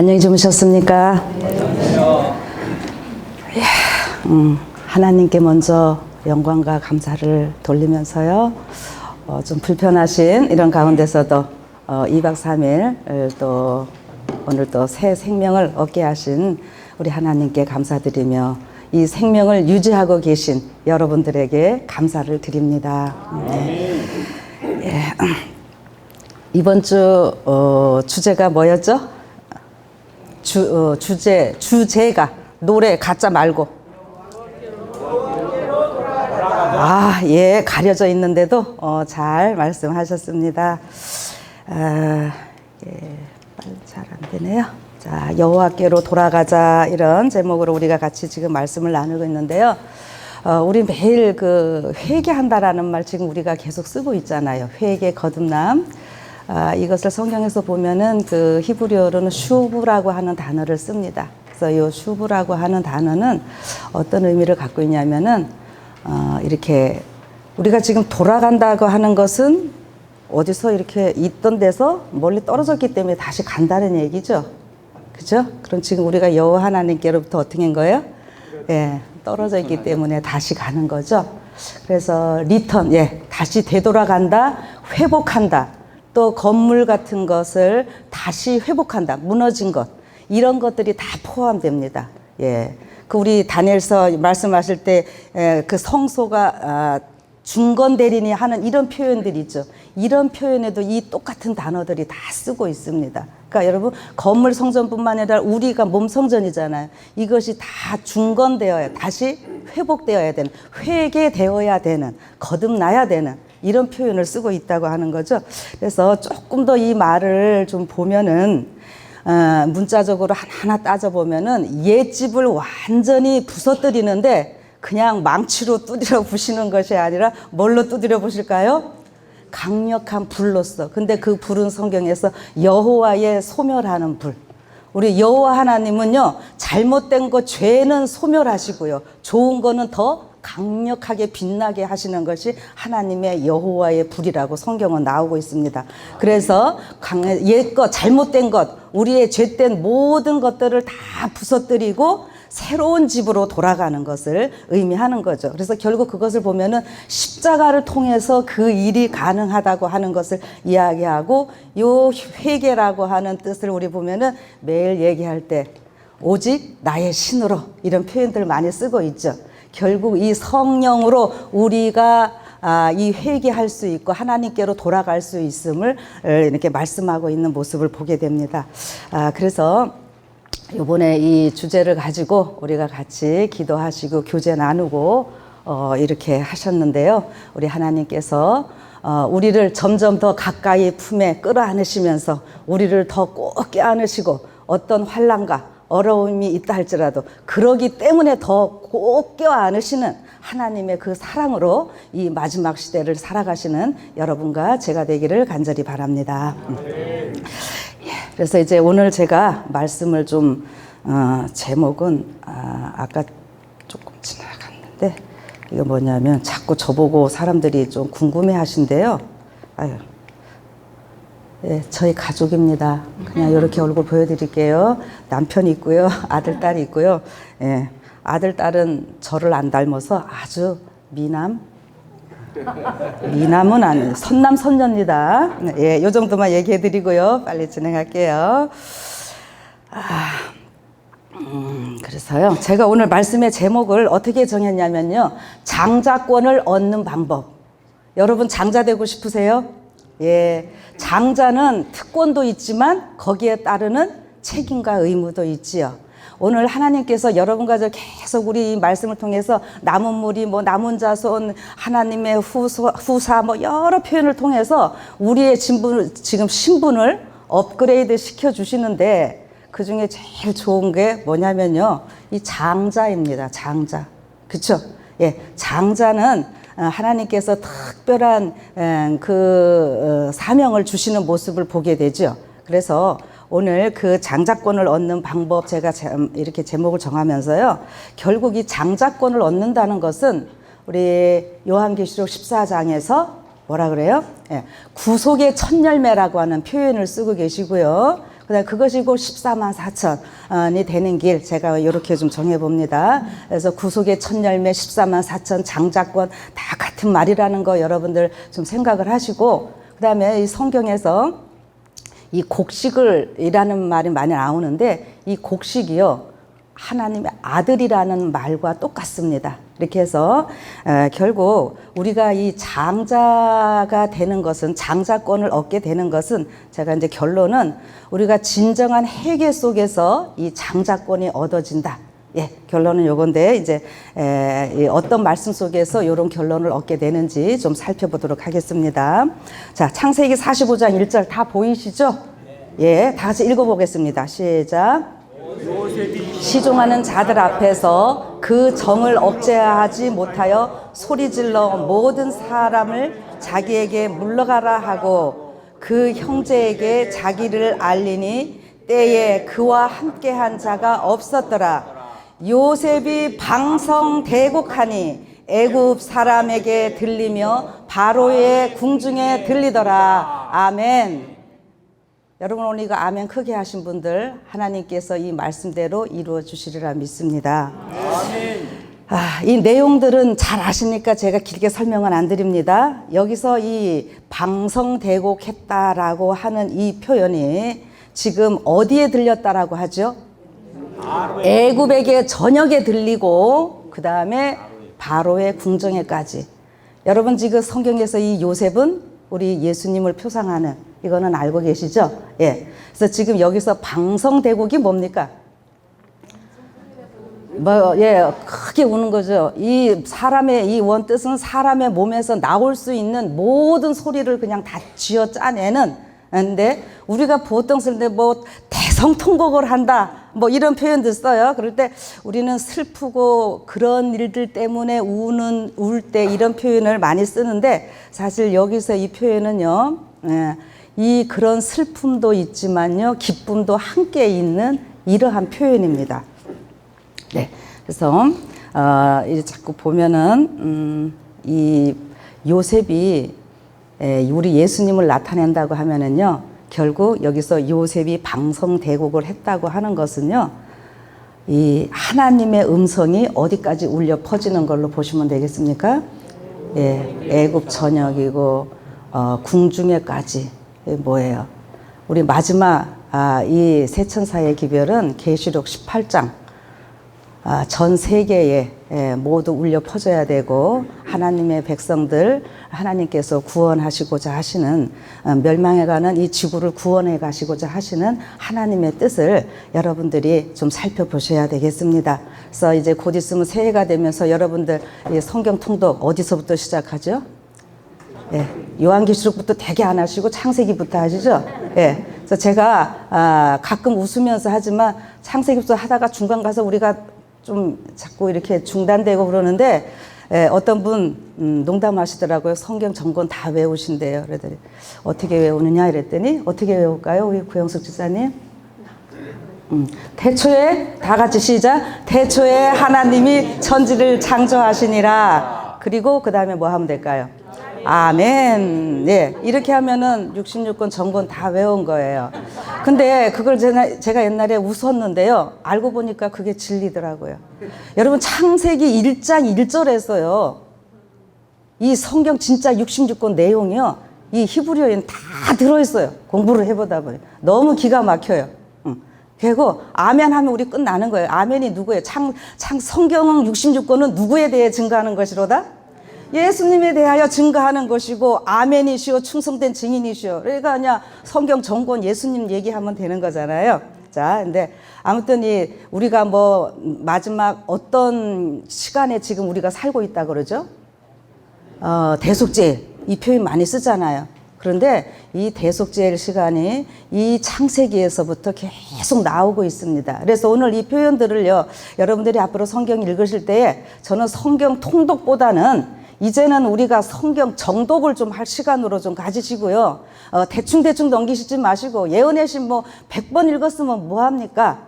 안녕히 주무셨습니까? 하나님께 먼저 영광과 감사를 돌리면서요. 좀 불편하신 이런 가운데서도 2박 3일 또 오늘 또 새 생명을 얻게 하신 우리 하나님께 감사드리며 이 생명을 유지하고 계신 여러분들에게 감사를 드립니다. 예. 이번 주 주제가 뭐였죠? 주제가 노래 가짜 말고 예, 가려져 있는데도 잘 말씀하셨습니다. 예, 빨리 잘 안 되네요. 자, 여호와께로 돌아가자, 이런 제목으로 우리가 같이 지금 말씀을 나누고 있는데요. 우리 매일 그 회개한다라는 말 지금 우리가 계속 쓰고 있잖아요. 회개, 거듭남. 이것을 성경에서 보면은 그 히브리어로는 슈브라고 하는 단어를 씁니다. 그래서 이 슈브라고 하는 단어는 어떤 의미를 갖고 있냐면은 이렇게 우리가 지금 돌아간다고 하는 것은 어디서 이렇게 있던 데서 멀리 떨어졌기 때문에 다시 간다는 얘기죠. 그죠? 그럼 지금 우리가 여호와 하나님께로부터 어떻게 한 거예요? 예, 떨어져 있기 때문에 다시 가는 거죠. 그래서 리턴, 예, 다시 되돌아간다, 회복한다. 또 건물 같은 것을 다시 회복한다, 무너진 것, 이런 것들이 다 포함됩니다. 예, 그 우리 다니엘서 말씀하실 때 그 성소가 중건되리니 하는 이런 표현들이 있죠. 이런 표현에도 이 똑같은 단어들이 다 쓰고 있습니다. 그러니까 여러분, 건물 성전뿐만 아니라 우리가 몸 성전이잖아요. 이것이 다 중건되어야, 다시 회복되어야 되는, 회개되어야 되는, 거듭나야 되는 이런 표현을 쓰고 있다고 하는 거죠. 그래서 조금 더 이 말을 좀 보면은 문자적으로 하나하나 따져보면은 옛집을 완전히 부서뜨리는데 그냥 망치로 두드려 부시는 것이 아니라 뭘로 두드려 부실까요? 강력한 불로써. 근데 그 불은 성경에서 여호와의 소멸하는 불. 우리 여호와 하나님은요, 잘못된 거 죄는 소멸하시고요, 좋은 거는 더 강력하게 빛나게 하시는 것이 하나님의 여호와의 불이라고 성경은 나오고 있습니다. 그래서 옛것, 잘못된 것, 우리의 죄된 모든 것들을 다 부서뜨리고 새로운 집으로 돌아가는 것을 의미하는 거죠. 그래서 결국 그것을 보면은 십자가를 통해서 그 일이 가능하다고 하는 것을 이야기하고, 요 회개라고 하는 뜻을 우리 보면은 매일 얘기할 때 오직 나의 신으로, 이런 표현들을 많이 쓰고 있죠. 결국 이 성령으로 우리가 이 회개할 수 있고 하나님께로 돌아갈 수 있음을 이렇게 말씀하고 있는 모습을 보게 됩니다. 그래서 이번에 이 주제를 가지고 우리가 같이 기도하시고 교제 나누고 이렇게 하셨는데요. 우리 하나님께서 우리를 점점 더 가까이 품에 끌어안으시면서 우리를 더 꼭 껴안으시고, 어떤 환난과 어려움이 있다 할지라도 그러기 때문에 더 꼭 껴안으시는 하나님의 그 사랑으로 이 마지막 시대를 살아가시는 여러분과 제가 되기를 간절히 바랍니다. 그래서 이제 오늘 제가 말씀을 좀 제목은 아까 조금 지나갔는데, 이거 뭐냐면 자꾸 저보고 사람들이 좀 궁금해 하신대요. 예, 저희 가족입니다. 그냥 이렇게 얼굴 보여드릴게요. 남편이 있고요, 아들, 딸이 있고요. 예, 아들, 딸은 저를 안 닮아서 아주 미남은 아니에요. 선남, 선녀입니다. 예, 요 정도만 얘기해 드리고요. 빨리 진행할게요. 그래서요, 제가 오늘 말씀의 제목을 어떻게 정했냐면요, 장자권을 얻는 방법. 여러분, 장자 되고 싶으세요? 예, 장자는 특권도 있지만 거기에 따르는 책임과 의무도 있지요. 오늘 하나님께서 여러분과 저 계속 우리 말씀을 통해서 남은 무리, 남은 자손, 하나님의 후사, 여러 표현을 통해서 우리의 지금 신분을 업그레이드 시켜 주시는데, 그 중에 제일 좋은 게 뭐냐면요, 이 장자입니다. 장자. 그쵸? 예, 장자는 하나님께서 특별한 그 사명을 주시는 모습을 보게 되죠. 그래서 오늘 그 장자권을 얻는 방법, 제가 이렇게 제목을 정하면서요, 결국 이 장자권을 얻는다는 것은 우리 요한계시록 14장에서 뭐라 그래요? 예, 구속의 첫 열매라고 하는 표현을 쓰고 계시고요. 그다음에 그것이고 14만 4천이 되는 길 제가 이렇게 좀 정해봅니다. 그래서 구속의 첫 열매 14만 4천 장자권 다 같은 말이라는 거 여러분들 좀 생각을 하시고, 그다음에 이 성경에서 이 곡식을이라는 말이 많이 나오는데 이 곡식이요 하나님의 아들이라는 말과 똑같습니다. 이렇게 해서 결국 우리가 이 장자가 되는 것은, 장자권을 얻게 되는 것은, 제가 이제 결론은 우리가 진정한 회개 속에서 이 장자권이 얻어진다. 예, 결론은 요건데 이제 어떤 말씀 속에서 이런 결론을 얻게 되는지 좀 살펴보도록 하겠습니다. 자, 창세기 45장 1절 다 보이시죠? 예, 다 같이 읽어보겠습니다. 시작. 시종하는 자들 앞에서 그 정을 억제하지 못하여 소리질러 모든 사람을 자기에게 물러가라 하고 그 형제에게 자기를 알리니 때에 그와 함께한 자가 없었더라. 요셉이 방성대곡하니 애굽 사람에게 들리며 바로의 궁중에 들리더라. 아멘. 여러분 오늘 이거 아멘 크게 하신 분들 하나님께서 이 말씀대로 이루어 주시리라 믿습니다. 아멘. 이 내용들은 잘 아시니까 제가 길게 설명은 안 드립니다. 여기서 이 방성대곡했다라고 하는 이 표현이 지금 어디에 들렸다라고 하죠? 애굽에게 저녁에 들리고 그 다음에 바로의 궁정에까지. 여러분 지금 성경에서 이 요셉은 우리 예수님을 표상하는, 이거는 알고 계시죠? 예. 그래서 지금 여기서 방성대곡이 뭡니까? 크게 우는 거죠. 이 사람의 이 원뜻은 사람의 몸에서 나올 수 있는 모든 소리를 그냥 다 쥐어 짜내는. 근데 우리가 보통 쓸 때 뭐 대성통곡을 한다, 뭐 이런 표현들 써요. 그럴 때 우리는 슬프고 그런 일들 때문에 울 때 이런 표현을 많이 쓰는데, 사실 여기서 이 표현은요, 이 그런 슬픔도 있지만요, 기쁨도 함께 있는 이러한 표현입니다. 네, 그래서 이제 자꾸 보면은 이 요셉이 우리 예수님을 나타낸다고 하면은요, 결국 여기서 요셉이 방성대곡을 했다고 하는 것은요, 이 하나님의 음성이 어디까지 울려 퍼지는 걸로 보시면 되겠습니까? 예, 애굽 전역이고 궁중에까지. 뭐예요? 우리 마지막 이 세천사의 기별은 계시록 18장 전 세계에 모두 울려 퍼져야 되고, 하나님의 백성들 하나님께서 구원하시고자 하시는, 멸망해가는 이 지구를 구원해 가시고자 하시는 하나님의 뜻을 여러분들이 좀 살펴보셔야 되겠습니다. 그래서 이제 곧 있으면 새해가 되면서 여러분들 성경 통독 어디서부터 시작하죠? 예, 요한계시록부터 되게 안 하시고 창세기부터 하시죠? 예. 그래서 제가 가끔 웃으면서 하지만 창세기부터 하다가 중간 가서 우리가 좀 자꾸 이렇게 중단되고 그러는데, 어떤 분 농담하시더라고요. 성경 전권 다 외우신대요. 그랬더니 어떻게 외우느냐 이랬더니, 어떻게 외울까요? 우리 구영숙 지사님? 태초에, 다 같이 시작. 태초에 하나님이 천지를 창조하시니라. 그리고 그 다음에 뭐 하면 될까요? 아멘. 네, 이렇게 하면은 66권 전권 다 외운 거예요. 근데 그걸 제가 옛날에 웃었는데요, 알고 보니까 그게 진리더라고요. 여러분 창세기 1장 1절에서요 이 성경 진짜 66권 내용이요, 이 히브리어에는 다 들어있어요. 공부를 해보다 보니 너무 기가 막혀요. 그리고 아멘 하면 우리 끝나는 거예요. 아멘이 누구예요? 성경 66권은 누구에 대해 증거하는 것이로다? 예수님에 대하여 증거하는 것이고, 아멘이시오, 충성된 증인이시오. 그러니까 그냥 성경 전권 예수님 얘기하면 되는 거잖아요. 자, 근데 아무튼 우리가 뭐 마지막 어떤 시간에 지금 우리가 살고 있다 그러죠? 대속죄, 이 표현 많이 쓰잖아요. 그런데 이 대속죄의 시간이 이 창세기에서부터 계속 나오고 있습니다. 그래서 오늘 이 표현들을요, 여러분들이 앞으로 성경 읽으실 때에 저는 성경 통독보다는 이제는 우리가 성경 정독을 좀 할 시간으로 좀 가지시고요. 대충 넘기시지 마시고, 예언의 신 뭐 100번 읽었으면 뭐합니까?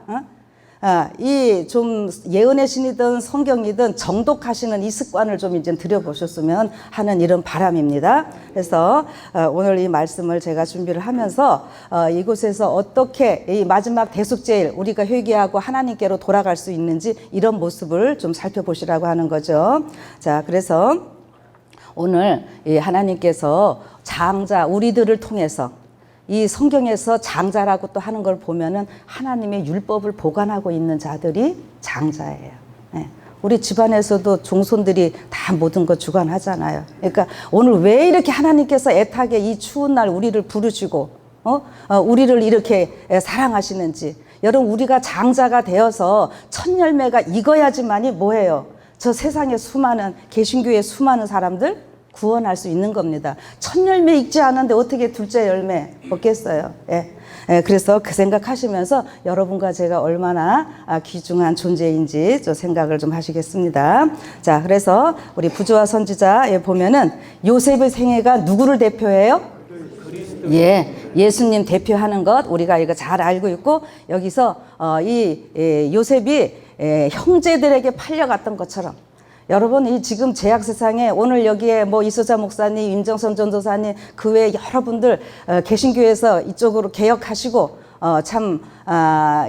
이 좀 예언의 신이든 성경이든 정독하시는 이 습관을 좀 이제 들여보셨으면 하는 이런 바람입니다. 그래서 오늘 이 말씀을 제가 준비를 하면서 이곳에서 어떻게 이 마지막 대속제일 우리가 회개하고 하나님께로 돌아갈 수 있는지 이런 모습을 좀 살펴보시라고 하는 거죠. 자, 그래서 오늘 이 하나님께서 장자 우리들을 통해서 이 성경에서 장자라고 또 하는 걸 보면은 하나님의 율법을 보관하고 있는 자들이 장자예요. 예. 우리 집안에서도 종손들이 다 모든 거 주관하잖아요. 그러니까 오늘 왜 이렇게 하나님께서 애타게 이 추운 날 우리를 부르시고 우리를 이렇게 사랑하시는지, 여러분 우리가 장자가 되어서 첫 열매가 익어야지만이 뭐예요? 저 세상에 수많은 개신교의 수많은 사람들 구원할 수 있는 겁니다. 첫 열매 익지 않은데 어떻게 둘째 열매 얻겠어요? 예. 그래서 그 생각하시면서 여러분과 제가 얼마나 귀중한 존재인지 저 생각을 좀 하시겠습니다. 자, 그래서 우리 부조와 선지자에 보면은 요셉의 생애가 누구를 대표해요? 예, 예수님 대표하는 것 우리가 이거 잘 알고 있고, 여기서 이 요셉이 형제들에게 팔려갔던 것처럼, 여러분 이 지금 제약 세상에 오늘 여기에 뭐 이소자 목사님, 임정선 전도사님 그 외에 여러분들 개신교에서 이쪽으로 개혁하시고 참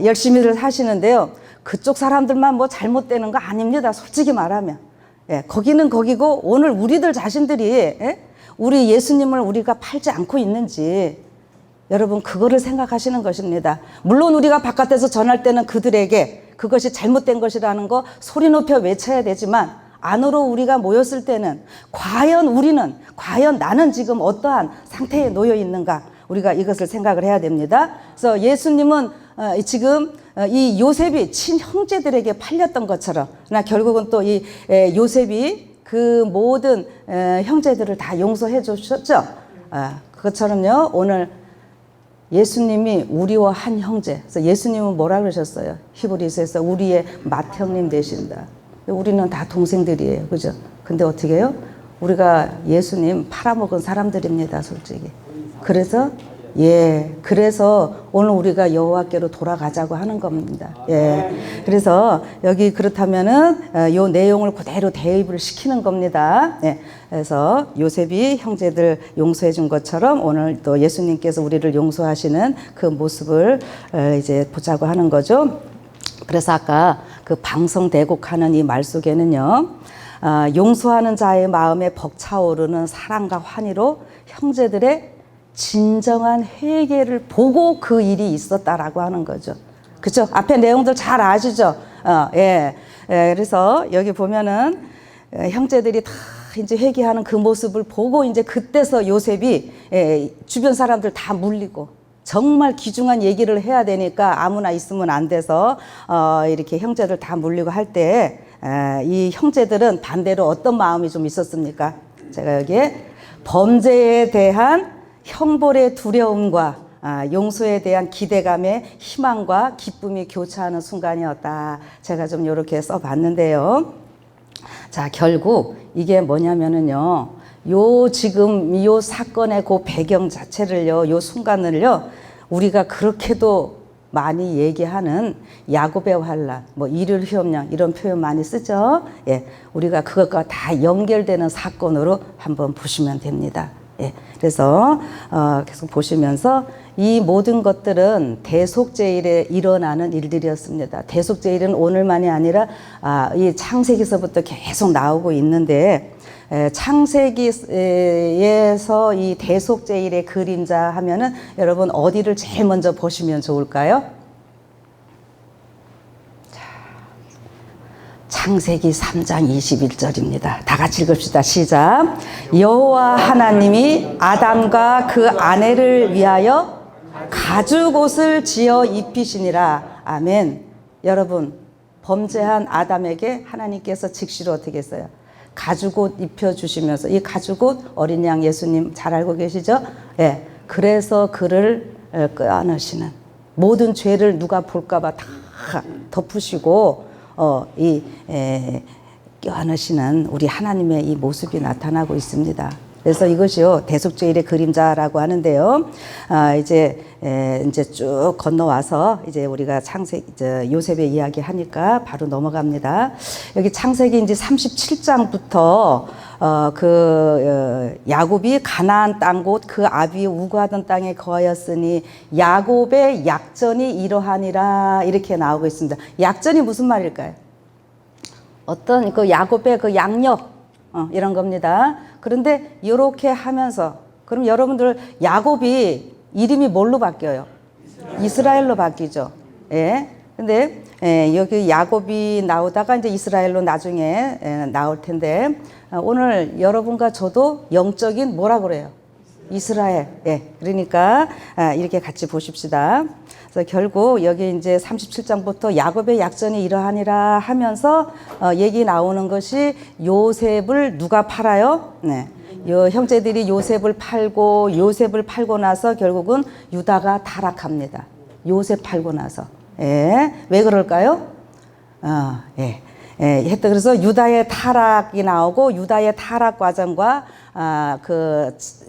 열심히들 하시는데요. 그쪽 사람들만 뭐 잘못되는 거 아닙니다. 솔직히 말하면. 예, 거기는 거기고 오늘 우리들 자신들이 우리 예수님을 우리가 팔지 않고 있는지 여러분 그거를 생각하시는 것입니다. 물론 우리가 바깥에서 전할 때는 그들에게 그것이 잘못된 것이라는 거 소리 높여 외쳐야 되지만, 안으로 우리가 모였을 때는 과연 나는 지금 어떠한 상태에 놓여 있는가, 우리가 이것을 생각을 해야 됩니다. 그래서 예수님은 지금 이 요셉이 친형제들에게 팔렸던 것처럼, 그러나 결국은 또 이 요셉이 그 모든 형제들을 다 용서해 주셨죠. 그것처럼요 오늘 예수님이 우리와 한 형제. 그래서 예수님은 뭐라 그러셨어요? 히브리서에서 우리의 맏형님 되신다. 우리는 다 동생들이에요. 그죠? 근데 어떻게 해요? 우리가 예수님 팔아먹은 사람들입니다. 솔직히. 그래서 오늘 우리가 여호와께로 돌아가자고 하는 겁니다. 예. 그래서 여기 그렇다면은 요 내용을 그대로 대입을 시키는 겁니다. 예. 그래서 요셉이 형제들 용서해 준 것처럼 오늘 또 예수님께서 우리를 용서하시는 그 모습을 이제 보자고 하는 거죠. 그래서 아까 그 방성대곡하는 이 말 속에는요, 용서하는 자의 마음에 벅차오르는 사랑과 환희로 형제들의 진정한 회개를 보고 그 일이 있었다라고 하는 거죠. 그렇죠? 앞에 내용들 잘 아시죠? 그래서 여기 보면은 형제들이 다 이제 회개하는 그 모습을 보고 이제 그때서 요셉이 주변 사람들 다 물리고, 정말 귀중한 얘기를 해야 되니까 아무나 있으면 안 돼서 이렇게 형제들 다 물리고 할 때 이 형제들은 반대로 어떤 마음이 좀 있었습니까? 제가 여기에 범죄에 대한 형벌의 두려움과 용서에 대한 기대감의 희망과 기쁨이 교차하는 순간이었다. 제가 좀 이렇게 써봤는데요. 자, 결국 이게 뭐냐면은요, 지금 요 사건의 그 배경 자체를요, 요 순간을요, 우리가 그렇게도 많이 얘기하는 야곱의 환란, 뭐 이를 휴업령 이런 표현 많이 쓰죠. 예, 우리가 그것과 다 연결되는 사건으로 한번 보시면 됩니다. 예, 그래서 계속 보시면서 이 모든 것들은 대속제일에 일어나는 일들이었습니다. 대속제일은 오늘만이 아니라 이 창세기서부터 계속 나오고 있는데, 창세기에서 이 대속제일의 그림자 하면은 여러분 어디를 제일 먼저 보시면 좋을까요? 창세기 3장 21절입니다. 다 같이 읽읍시다. 시작. 여호와 하나님이 아담과 그 아내를 위하여 가죽옷을 지어 입히시니라. 아멘. 여러분, 범죄한 아담에게 하나님께서 즉시로 어떻게 했어요? 가죽옷 입혀주시면서, 이 가죽옷 어린 양 예수님 잘 알고 계시죠? 예. 그래서 그를 끄어넣으시는, 모든 죄를 누가 볼까봐 다 덮으시고 껴안으시는 우리 하나님의 이 모습이 나타나고 있습니다. 그래서 이것이요 대속죄일의 그림자라고 하는데요. 이제 쭉 건너와서 이제 우리가 이제 요셉의 이야기 하니까 바로 넘어갑니다. 여기 창세기 이제 37장부터 야곱이 가나안 땅 곧 그 아비 우거하던 땅에 거하였으니 야곱의 약전이 이러하니라 이렇게 나오고 있습니다. 약전이 무슨 말일까요? 어떤 그 야곱의 그 양력 이런 겁니다. 그런데 이렇게 하면서 그럼 여러분들 야곱이 이름이 뭘로 바뀌어요? 이스라엘로 바뀌죠. 예. 근데 여기 야곱이 나오다가 이제 이스라엘로 나중에 나올 텐데 오늘 여러분과 저도 영적인 뭐라 그래요? 이스라엘. 예. 그러니까 이렇게 같이 보십시다. 그래서 결국 여기 이제 37장부터 야곱의 약전이 이러하니라 하면서 얘기 나오는 것이 요셉을 누가 팔아요? 네. 요 형제들이 요셉을 팔고 나서 결국은 유다가 타락합니다. 요셉 팔고 나서. 예. 왜 그럴까요? 예. 그래서 유다의 타락이 나오고 유다의 타락 과정과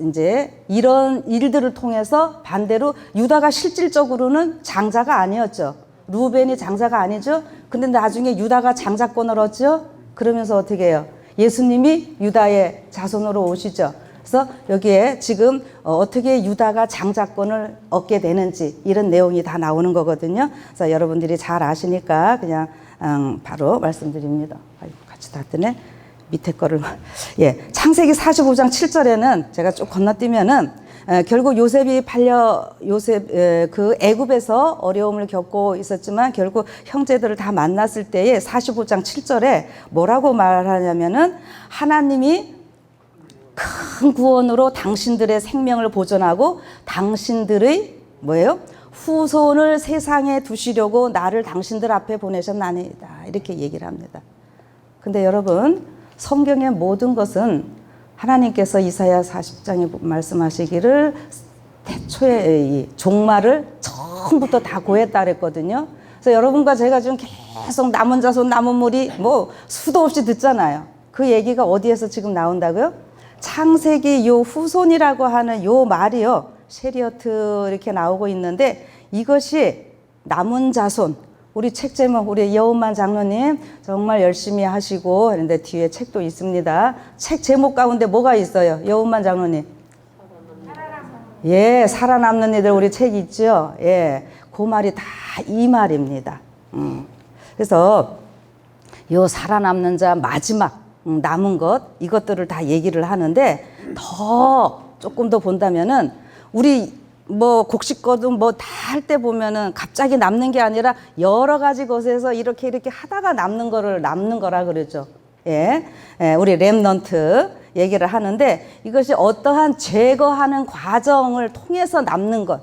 이제 이런 일들을 통해서 반대로 유다가 실질적으로는 장자가 아니었죠. 루벤이 장자가 아니죠. 근데 나중에 유다가 장자권을 얻죠. 그러면서 어떻게 해요? 예수님이 유다의 자손으로 오시죠. 그래서 여기에 지금 어떻게 유다가 장자권을 얻게 되는지 이런 내용이 다 나오는 거거든요. 그래서 여러분들이 잘 아시니까 그냥 바로 말씀드립니다. 같이 다 뜨네. 밑에 거를. 예. 창세기 45장 7절에는 제가 쭉 건너뛰면은 결국 요셉이 그 애굽에서 어려움을 겪고 있었지만 결국 형제들을 다 만났을 때에 45장 7절에 뭐라고 말하냐면은 하나님이 큰 구원으로 당신들의 생명을 보존하고 당신들의 뭐예요? 후손을 세상에 두시려고 나를 당신들 앞에 보내셨나이다. 이렇게 얘기를 합니다. 근데 여러분, 성경의 모든 것은 하나님께서 이사야 40장에 말씀하시기를 태초에 이 종말을 처음부터 다 고했다 그랬거든요. 그래서 여러분과 제가 지금 계속 남은 자손 남은 무리 뭐 수도 없이 듣잖아요. 그 얘기가 어디에서 지금 나온다고요? 창세기 요 후손이라고 하는 요 말이요. 셰리어트 이렇게 나오고 있는데 이것이 남은 자손 우리 책 제목 우리 여운만 장로님 정말 열심히 하시고 그런데 뒤에 책도 있습니다. 책 제목 가운데 뭐가 있어요? 여운만 장로님. 예, 살아남는 이들 우리 책 있죠. 예, 그 말이 다 이 말입니다. 그래서 요 살아남는 자 마지막 남은 것 이것들을 다 얘기를 하는데 더 조금 더 본다면은 우리 뭐 곡식거든 뭐 다 할 때 보면은 갑자기 남는 게 아니라 여러 가지 것에서 이렇게 하다가 남는 거라 그러죠. 예, 우리 렘넌트 얘기를 하는데 이것이 어떠한 제거하는 과정을 통해서 남는 것.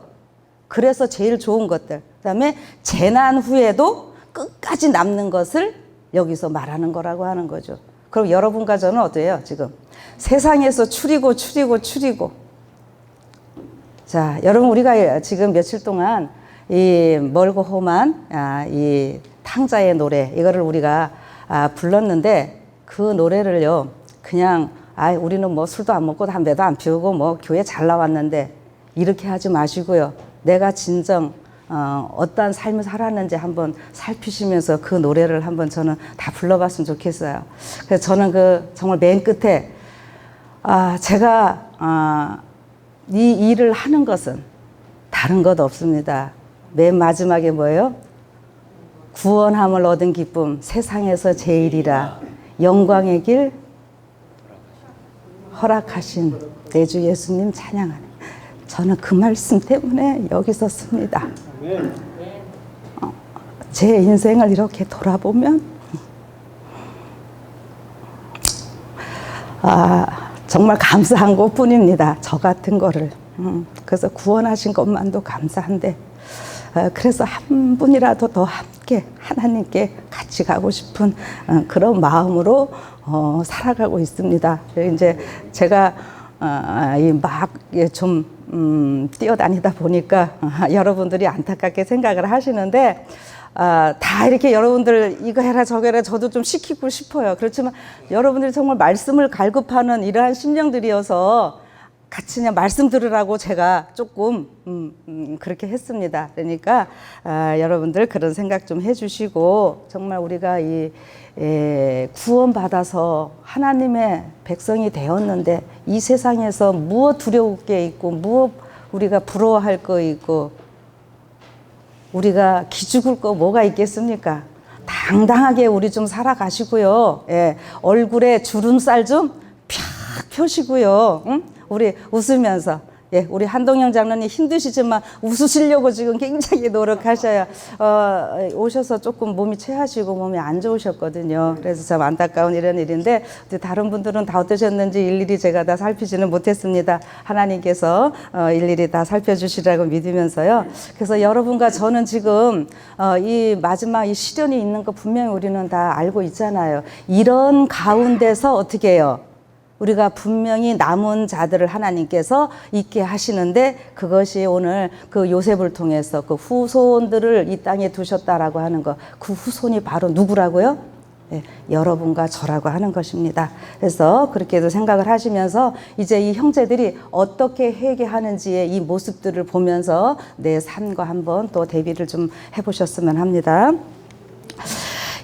그래서 제일 좋은 것들. 그다음에 재난 후에도 끝까지 남는 것을 여기서 말하는 거라고 하는 거죠. 그럼 여러분과 저는 어때요? 지금 세상에서 추리고 자, 여러분 우리가 지금 며칠 동안 이 멀고 험한 이 탕자의 노래 이거를 우리가 불렀는데 그 노래를요 그냥 우리는 뭐 술도 안 먹고 담배도 안 피우고 뭐 교회 잘 나왔는데 이렇게 하지 마시고요. 내가 진정 어떠한 삶을 살았는지 한번 살피시면서 그 노래를 한번 저는 다 불러봤으면 좋겠어요. 그래서 저는 정말 맨 끝에 제가 이 일을 하는 것은 다른 것 없습니다. 맨 마지막에 뭐예요? 구원함을 얻은 기쁨 세상에서 제일이라 영광의 길 허락하신 내 주 예수님 찬양하네. 저는 그 말씀 때문에 여기 섰습니다. 제 인생을 이렇게 돌아보면 정말 감사한 것뿐입니다. 저 같은 거를. 그래서 구원하신 것만도 감사한데 그래서 한 분이라도 더 함께 하나님께 같이 가고 싶은 그런 마음으로 살아가고 있습니다. 이제 제가 막 좀 뛰어다니다 보니까 여러분들이 안타깝게 생각을 하시는데 다 이렇게 여러분들 이거 해라 저거 해라 저도 좀 시키고 싶어요. 그렇지만 여러분들이 정말 말씀을 갈급하는 이러한 심령들이어서 같이 그냥 말씀 들으라고 제가 조금 그렇게 했습니다. 그러니까 여러분들 그런 생각 좀 해주시고 정말 우리가 이 구원받아서 하나님의 백성이 되었는데 이 세상에서 무엇 두려울 게 있고 무엇 우리가 부러워할 거 있고 우리가 기죽을 거 뭐가 있겠습니까? 당당하게 우리 좀 살아가시고요. 예, 얼굴에 주름살 좀 펴 펴시고요. 응? 우리 웃으면서 우리 한동영 장로님 힘드시지만 웃으시려고 지금 굉장히 노력하셔야 오셔서 조금 몸이 체하시고 몸이 안 좋으셨거든요. 그래서 참 안타까운 이런 일인데 다른 분들은 다 어떠셨는지 일일이 제가 다 살피지는 못했습니다. 하나님께서 일일이 다 살펴주시라고 믿으면서요. 그래서 여러분과 저는 지금 이 마지막 이 시련이 있는 거 분명히 우리는 다 알고 있잖아요. 이런 가운데서 어떻게 해요? 우리가 분명히 남은 자들을 하나님께서 있게 하시는데 그것이 오늘 그 요셉을 통해서 그 후손들을 이 땅에 두셨다라고 하는 것, 그 후손이 바로 누구라고요? 여러분과 저라고 하는 것입니다. 그래서 그렇게도 생각을 하시면서 이제 이 형제들이 어떻게 회개하는지의 이 모습들을 보면서 내 삶과 한번 또 대비를 좀 해보셨으면 합니다.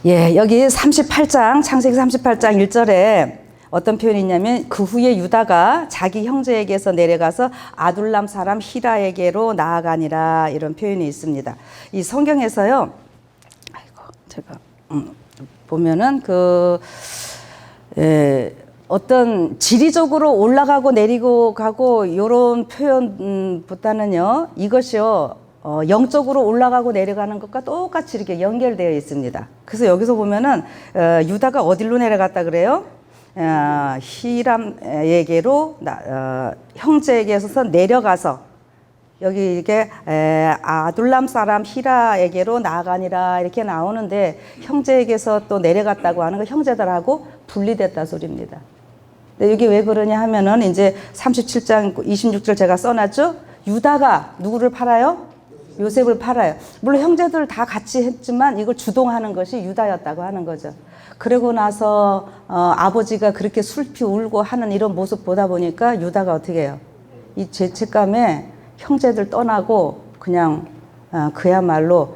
여기 38장, 창세기 38장 1절에 어떤 표현이 있냐면 그 후에 유다가 자기 형제에게서 내려가서 아둘람 사람 히라에게로 나아가니라 이런 표현이 있습니다. 이 성경에서요. 제가 보면은 어떤 지리적으로 올라가고 내리고 가고 이런 표현보다는요. 이것이요. 영적으로 올라가고 내려가는 것과 똑같이 이렇게 연결되어 있습니다. 그래서 여기서 보면은 유다가 어디로 내려갔다 그래요? 히람에게로 형제에게서 내려가서 여기 이게 아둘람 사람 히라에게로 나아가니라 이렇게 나오는데 형제에게서 또 내려갔다고 하는 거 형제들하고 분리됐다 소리입니다. 근데 여기 왜 그러냐 하면은 이제 37장 26절 제가 써놨죠. 유다가 누구를 팔아요? 요셉을 팔아요. 물론 형제들 다 같이 했지만 이걸 주동하는 것이 유다였다고 하는 거죠. 그러고 나서 아버지가 그렇게 슬피 울고 하는 이런 모습 보다 보니까 유다가 어떻게 해요? 이 죄책감에 형제들 떠나고 그냥 그야말로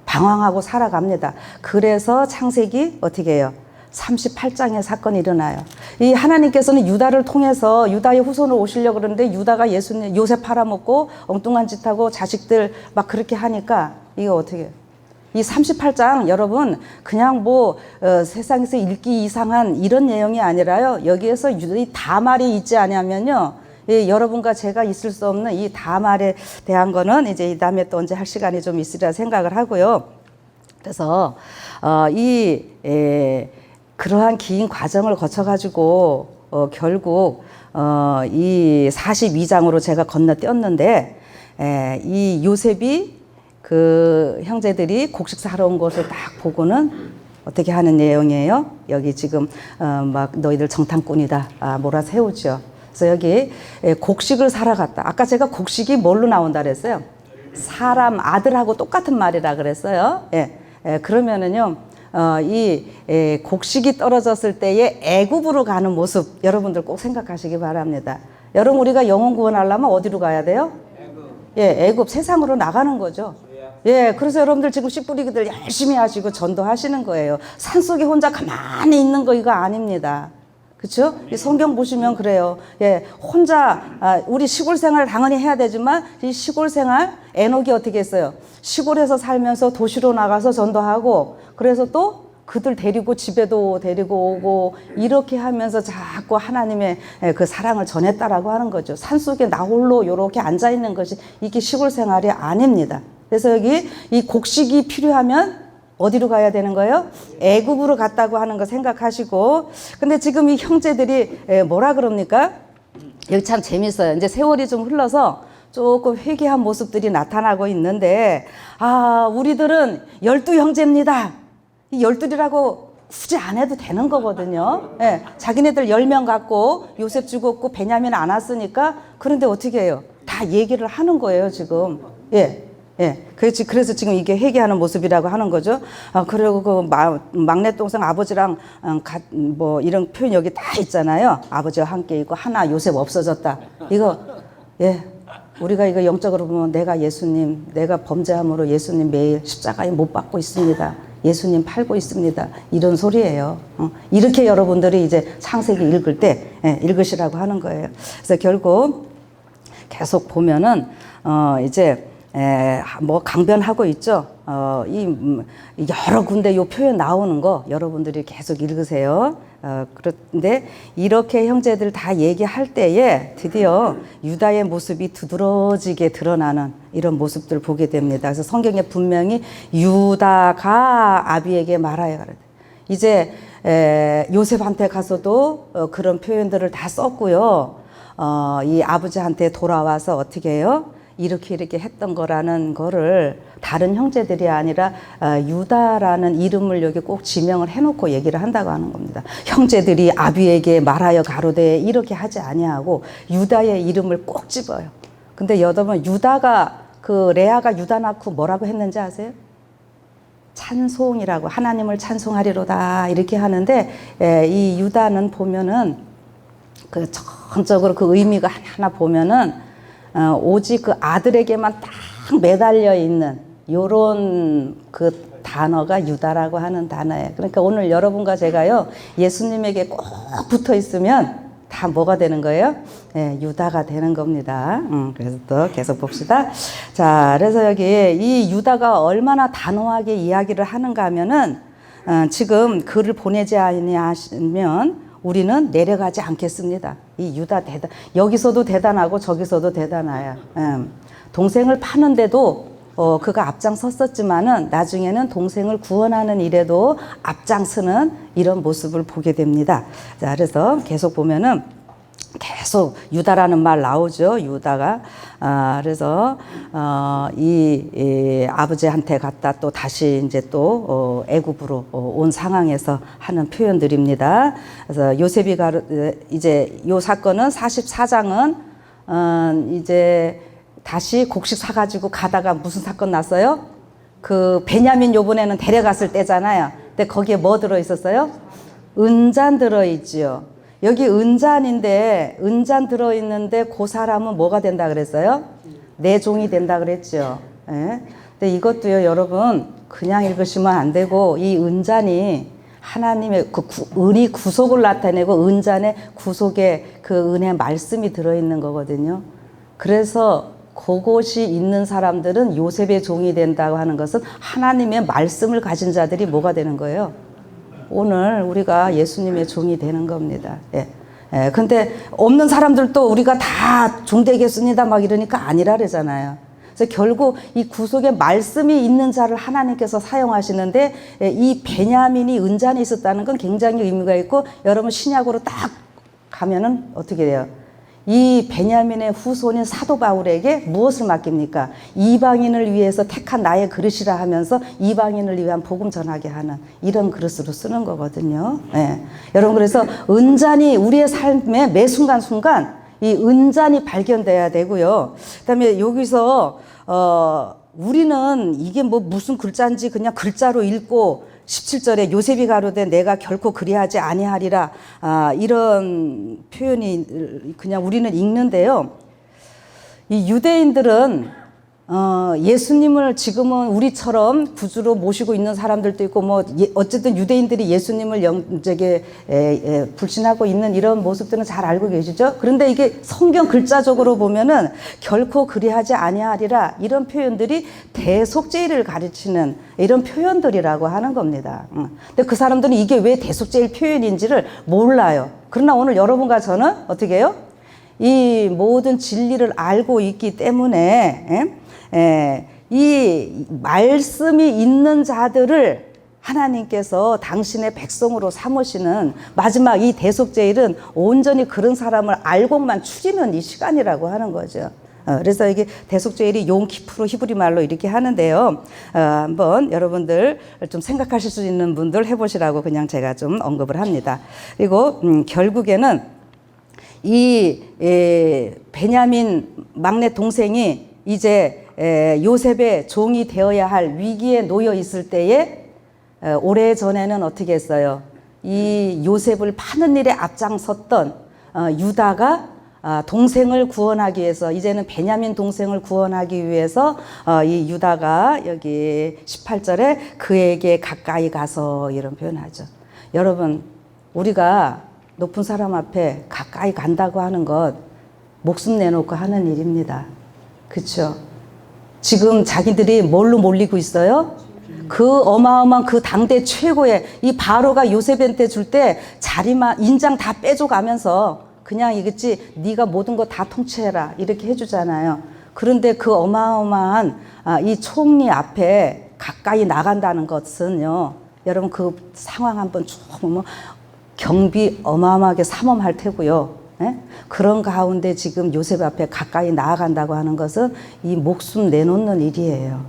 방황하고 살아갑니다. 그래서 창세기 어떻게 해요? 38장의 사건이 일어나요. 이 하나님께서는 유다를 통해서 유다의 후손을 오시려고 그러는데 유다가 예수님 요셉 팔아먹고 엉뚱한 짓 하고 자식들 막 그렇게 하니까 이거 어떻게 해요? 이 38장 여러분 그냥 세상에서 읽기 이상한 이런 내용이 아니라요. 여기에서 이 다말이 있지 않냐면요. 여러분과 제가 있을 수 없는 이 다말에 대한 거는 이제 이 다음에 또 언제 할 시간이 좀 있으리라 생각을 하고요. 그래서 그러한 긴 과정을 거쳐가지고 결국 이 42장으로 제가 건너뛰었는데 이 요셉이 그 형제들이 곡식 사러 온 것을 딱 보고는 어떻게 하는 내용이에요? 여기 지금 막 너희들 정탐꾼이다 몰아세우죠. 그래서 여기 곡식을 사러 갔다. 아까 제가 곡식이 뭘로 나온다 그랬어요? 사람 아들하고 똑같은 말이라 그랬어요. 그러면은요. 이 곡식이 떨어졌을 때의 애굽으로 가는 모습 여러분들 꼭 생각하시기 바랍니다. 여러분 우리가 영혼 구원하려면 어디로 가야 돼요? 애굽 세상으로 나가는 거죠. 그래서 여러분들 지금 씨 뿌리기들 열심히 하시고 전도하시는 거예요. 산속에 혼자 가만히 있는 거 이거 아닙니다. 그렇죠? 이 성경 보시면 그래요. 혼자 우리 시골 생활 당연히 해야 되지만 이 시골 생활 에녹이 어떻게 했어요? 시골에서 살면서 도시로 나가서 전도하고 그래서 또 그들 데리고 집에도 데리고 오고 이렇게 하면서 자꾸 하나님의 그 사랑을 전했다라고 하는 거죠. 산속에 나 홀로 이렇게 앉아 있는 것이 이게 시골 생활이 아닙니다. 그래서 여기 이 곡식이 필요하면 어디로 가야 되는 거예요? 애굽으로 갔다고 하는 거 생각하시고 근데 지금 이 형제들이 뭐라 그럽니까? 여기 참 재밌어요. 이제 세월이 좀 흘러서 조금 회개한 모습들이 나타나고 있는데 우리들은 12형제입니다. 이 12이라고 굳이 안 해도 되는 거거든요. 자기네들 10명 갖고 요셉 죽었고 베냐민 안 왔으니까 그런데 어떻게 해요? 다 얘기를 하는 거예요 지금. 예, 그래서 지금 이게 회개하는 모습이라고 하는 거죠. 그리고 그 막내 동생 아버지랑 뭐 이런 표현 여기 다 있잖아요. 아버지와 함께 있고 하나 요셉 없어졌다. 이거 예, 우리가 이거 영적으로 보면 내가 범죄함으로 예수님 매일 십자가에 못 박고 있습니다. 예수님 팔고 있습니다. 이런 소리예요. 이렇게 여러분들이 이제 창세기 읽을 때 읽으시라고 하는 거예요. 그래서 결국 계속 보면은 이제 뭐 강변하고 있죠. 여러 군데 요 표현 나오는 거 여러분들이 계속 읽으세요. 그런데 이렇게 형제들 다 얘기할 때에 드디어 유다의 모습이 두드러지게 드러나는 이런 모습들을 보게 됩니다. 그래서 성경에 분명히 유다가 아비에게 말하여 가라되. 이제 요셉한테 가서도 그런 표현들을 다 썼고요. 이 아버지한테 돌아와서 어떻게 해요? 이렇게 했던 거라는 거를 다른 형제들이 아니라 유다라는 이름을 여기 꼭 지명을 해놓고 얘기를 한다고 하는 겁니다. 형제들이 아비에게 말하여 가로되 이렇게 하지 아니하고 유다의 이름을 꼭 집어요. 근데 여러분 유다가 레아가 유다 낳고 뭐라고 했는지 아세요? 찬송이라고 하나님을 찬송하리로다 이렇게 하는데 이 유다는 보면은 그 전적으로 그 의미가 하나하나 보면은 오직 그 아들에게만 딱 매달려 있는 요런 그 단어가 유다라고 하는 단어예요. 그러니까 오늘 여러분과 제가요 예수님에게 꼭 붙어 있으면 다 뭐가 되는 거예요? 유다가 되는 겁니다. 그래서 또 계속 봅시다. 자, 그래서 여기 이 유다가 얼마나 단호하게 이야기를 하는가 하면은 지금 글을 보내지 아니하시면 우리는 내려가지 않겠습니다. 이 유다 여기서도 대단하고 저기서도 대단해요. 동생을 파는데도 그가 앞장섰었지만은 나중에는 동생을 구원하는 일에도 앞장서는 이런 모습을 보게 됩니다. 자, 그래서 계속 보면은 계속 유다라는 말 나오죠. 유다가 그래서 이 아버지한테 갔다 또 다시 이제 또 애굽으로 온 상황에서 하는 표현들입니다. 그래서 요셉이 이제 요 사건은 44장은 이제 다시 곡식 사가지고 가다가 무슨 사건 났어요? 그 베냐민 요번에는 데려갔을 때잖아요. 근데 거기에 뭐 들어 있었어요? 은잔 들어 있지요. 여기 은잔인데 은잔 들어있는데 그 사람은 뭐가 된다 그랬어요? 내 종이 된다 그랬죠. 예? 근데 이것도요 여러분 그냥 읽으시면 안 되고 이 은잔이 하나님의 그 은이 구속을 나타내고 은잔에 구속의 그 은혜 말씀이 들어있는 거거든요. 그래서 그곳이 있는 사람들은 요셉의 종이 된다고 하는 것은 하나님의 말씀을 가진 자들이 뭐가 되는 거예요? 오늘 우리가 예수님의 종이 되는 겁니다. 근데 없는 사람들도 우리가 다 종 되겠습니다 막 이러니까 아니라 그러잖아요. 그래서 결국 이 구속의 말씀이 있는 자를 하나님께서 사용하시는데 이 베냐민이 은잔에 있었다는 건 굉장히 의미가 있고 여러분 신약으로 딱 가면은 어떻게 돼요? 이 베냐민의 후손인 사도 바울에게 무엇을 맡깁니까? 이방인을 위해서 택한 나의 그릇이라 하면서 이방인을 위한 복음 전하게 하는 이런 그릇으로 쓰는 거거든요. 여러분 그래서 은잔이 우리의 삶에 매 순간순간 이 은잔이 발견돼야 되고요. 그다음에 여기서 우리는 이게 뭐 무슨 글자인지 그냥 글자로 읽고 17절에 요셉이 가로되 내가 결코 그리하지 아니하리라 이런 표현이 그냥 우리는 읽는데요. 이 유대인들은 예수님을 지금은 우리처럼 구주로 모시고 있는 사람들도 있고 뭐 어쨌든 유대인들이 예수님을 불신하고 있는 이런 모습들은 잘 알고 계시죠? 그런데 이게 성경 글자적으로 보면은 결코 그리하지 아니하리라 이런 표현들이 대속죄를 가르치는 이런 표현들이라고 하는 겁니다. 근데 그 사람들은 이게 왜 대속죄의 표현인지를 몰라요. 그러나 오늘 여러분과 저는 어떻게 해요? 이 모든 진리를 알고 있기 때문에 이 말씀이 있는 자들을 하나님께서 당신의 백성으로 삼으시는 마지막 이 대속죄일은 온전히 그런 사람을 알고만 추리는 이 시간이라고 하는 거죠. 그래서 이게 대속죄일이 용키프로 히브리 말로 이렇게 하는데요. 한번 여러분들 좀 생각하실 수 있는 분들 해보시라고 그냥 제가 좀 언급을 합니다. 그리고 결국에는 이 베냐민 막내 동생이 이제 요셉의 종이 되어야 할 위기에 놓여 있을 때에 오래전에는 어떻게 했어요? 이 요셉을 파는 일에 앞장섰던 유다가 동생을 구원하기 위해서, 이제는 베냐민 동생을 구원하기 위해서 이 유다가 여기 18절에 그에게 가까이 가서 이런 표현하죠. 여러분, 우리가 높은 사람 앞에 가까이 간다고 하는 것 목숨 내놓고 하는 일입니다. 그렇죠? 지금 자기들이 뭘로 몰리고 있어요? 그 어마어마한 그 당대 최고의 이 바로가 요셉한테 줄 때 자리만 인장 다 빼줘가면서 그냥 이겠지, 네가 모든 거 다 통치해라 이렇게 해주잖아요. 그런데 그 어마어마한 이 총리 앞에 가까이 나간다는 것은요, 여러분 그 상황 한번 쭉 보면 경비 어마어마하게 삼엄할 테고요. 예? 그런 가운데 지금 요셉 앞에 가까이 나아간다고 것은 이 목숨 내놓는 일이에요.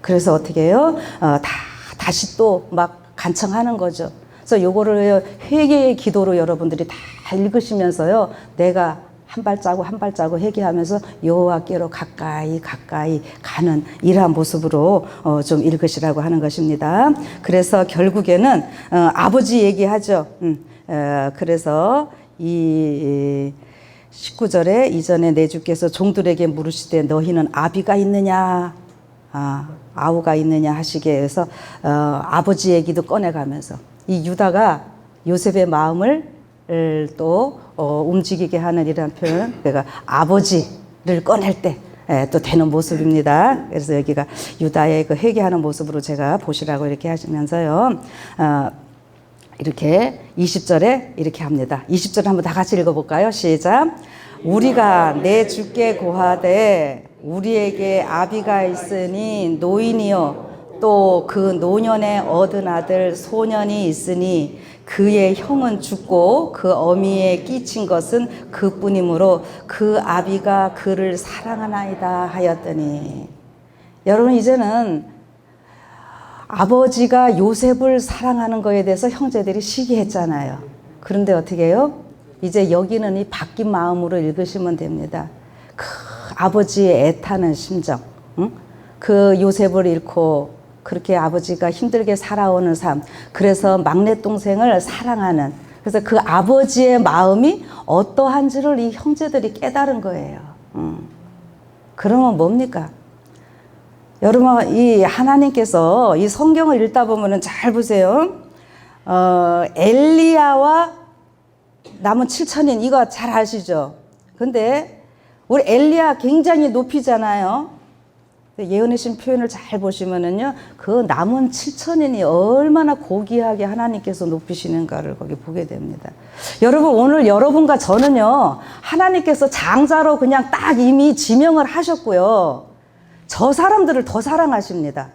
그래서 어떻게 해요? 다시 또 막 간청하는 거죠. 그래서 요거를 회개의 기도로 여러분들이 다 읽으시면서요, 내가 한 발자국 한 발자국 회개하면서 여호와께로 가까이 가는 이러한 모습으로 좀 읽으시라고 하는 것입니다. 그래서 결국에는 아버지 얘기하죠. 그래서 이 19절에 이전에 내 주께서 종들에게 물으시되 너희는 아비가 있느냐 아우가 있느냐 하시게 해서 아버지 얘기도 꺼내가면서 이 유다가 요셉의 마음을 또 움직이게 하는 이런 표현, 그러니까 아버지를 꺼낼 때 또 되는 모습입니다. 그래서 여기가 유다의 그 회개하는 모습으로 제가 보시라고 이렇게 하시면서요, 이렇게 20절에 이렇게 합니다. 20절 한번 다 같이 읽어볼까요? 시작. 우리가 내 주께 고하되 우리에게 아비가 있으니 노인이요 또 그 노년에 얻은 아들 소년이 있으니 그의 형은 죽고 그 어미에 끼친 것은 그뿐이므로 그 아비가 그를 사랑하나이다 하였더니, 여러분 이제는 아버지가 요셉을 사랑하는 거에 대해서 형제들이 시기했잖아요. 그런데 어떻게 해요? 이제 여기는 이 바뀐 마음으로 읽으시면 됩니다. 그 아버지의 애타는 심정, 응? 그 요셉을 잃고 그렇게 아버지가 힘들게 살아오는 삶, 그래서 막내 동생을 사랑하는, 그래서 그 아버지의 마음이 어떠한지를 이 형제들이 깨달은 거예요. 그러면 뭡니까? 여러분, 이 하나님께서 이 성경을 읽다 보면은 잘 보세요. 엘리야와 남은 7천인 이거 잘 아시죠? 근데 우리 엘리야 굉장히 높이잖아요. 예언의 신 표현을 잘 보시면은요, 그 남은 7천인이 얼마나 고귀하게 하나님께서 높이시는가를 거기 보게 됩니다. 여러분, 오늘 여러분과 저는요, 하나님께서 장자로 그냥 딱 이미 지명을 하셨고요, 저 사람들을 더 사랑하십니다.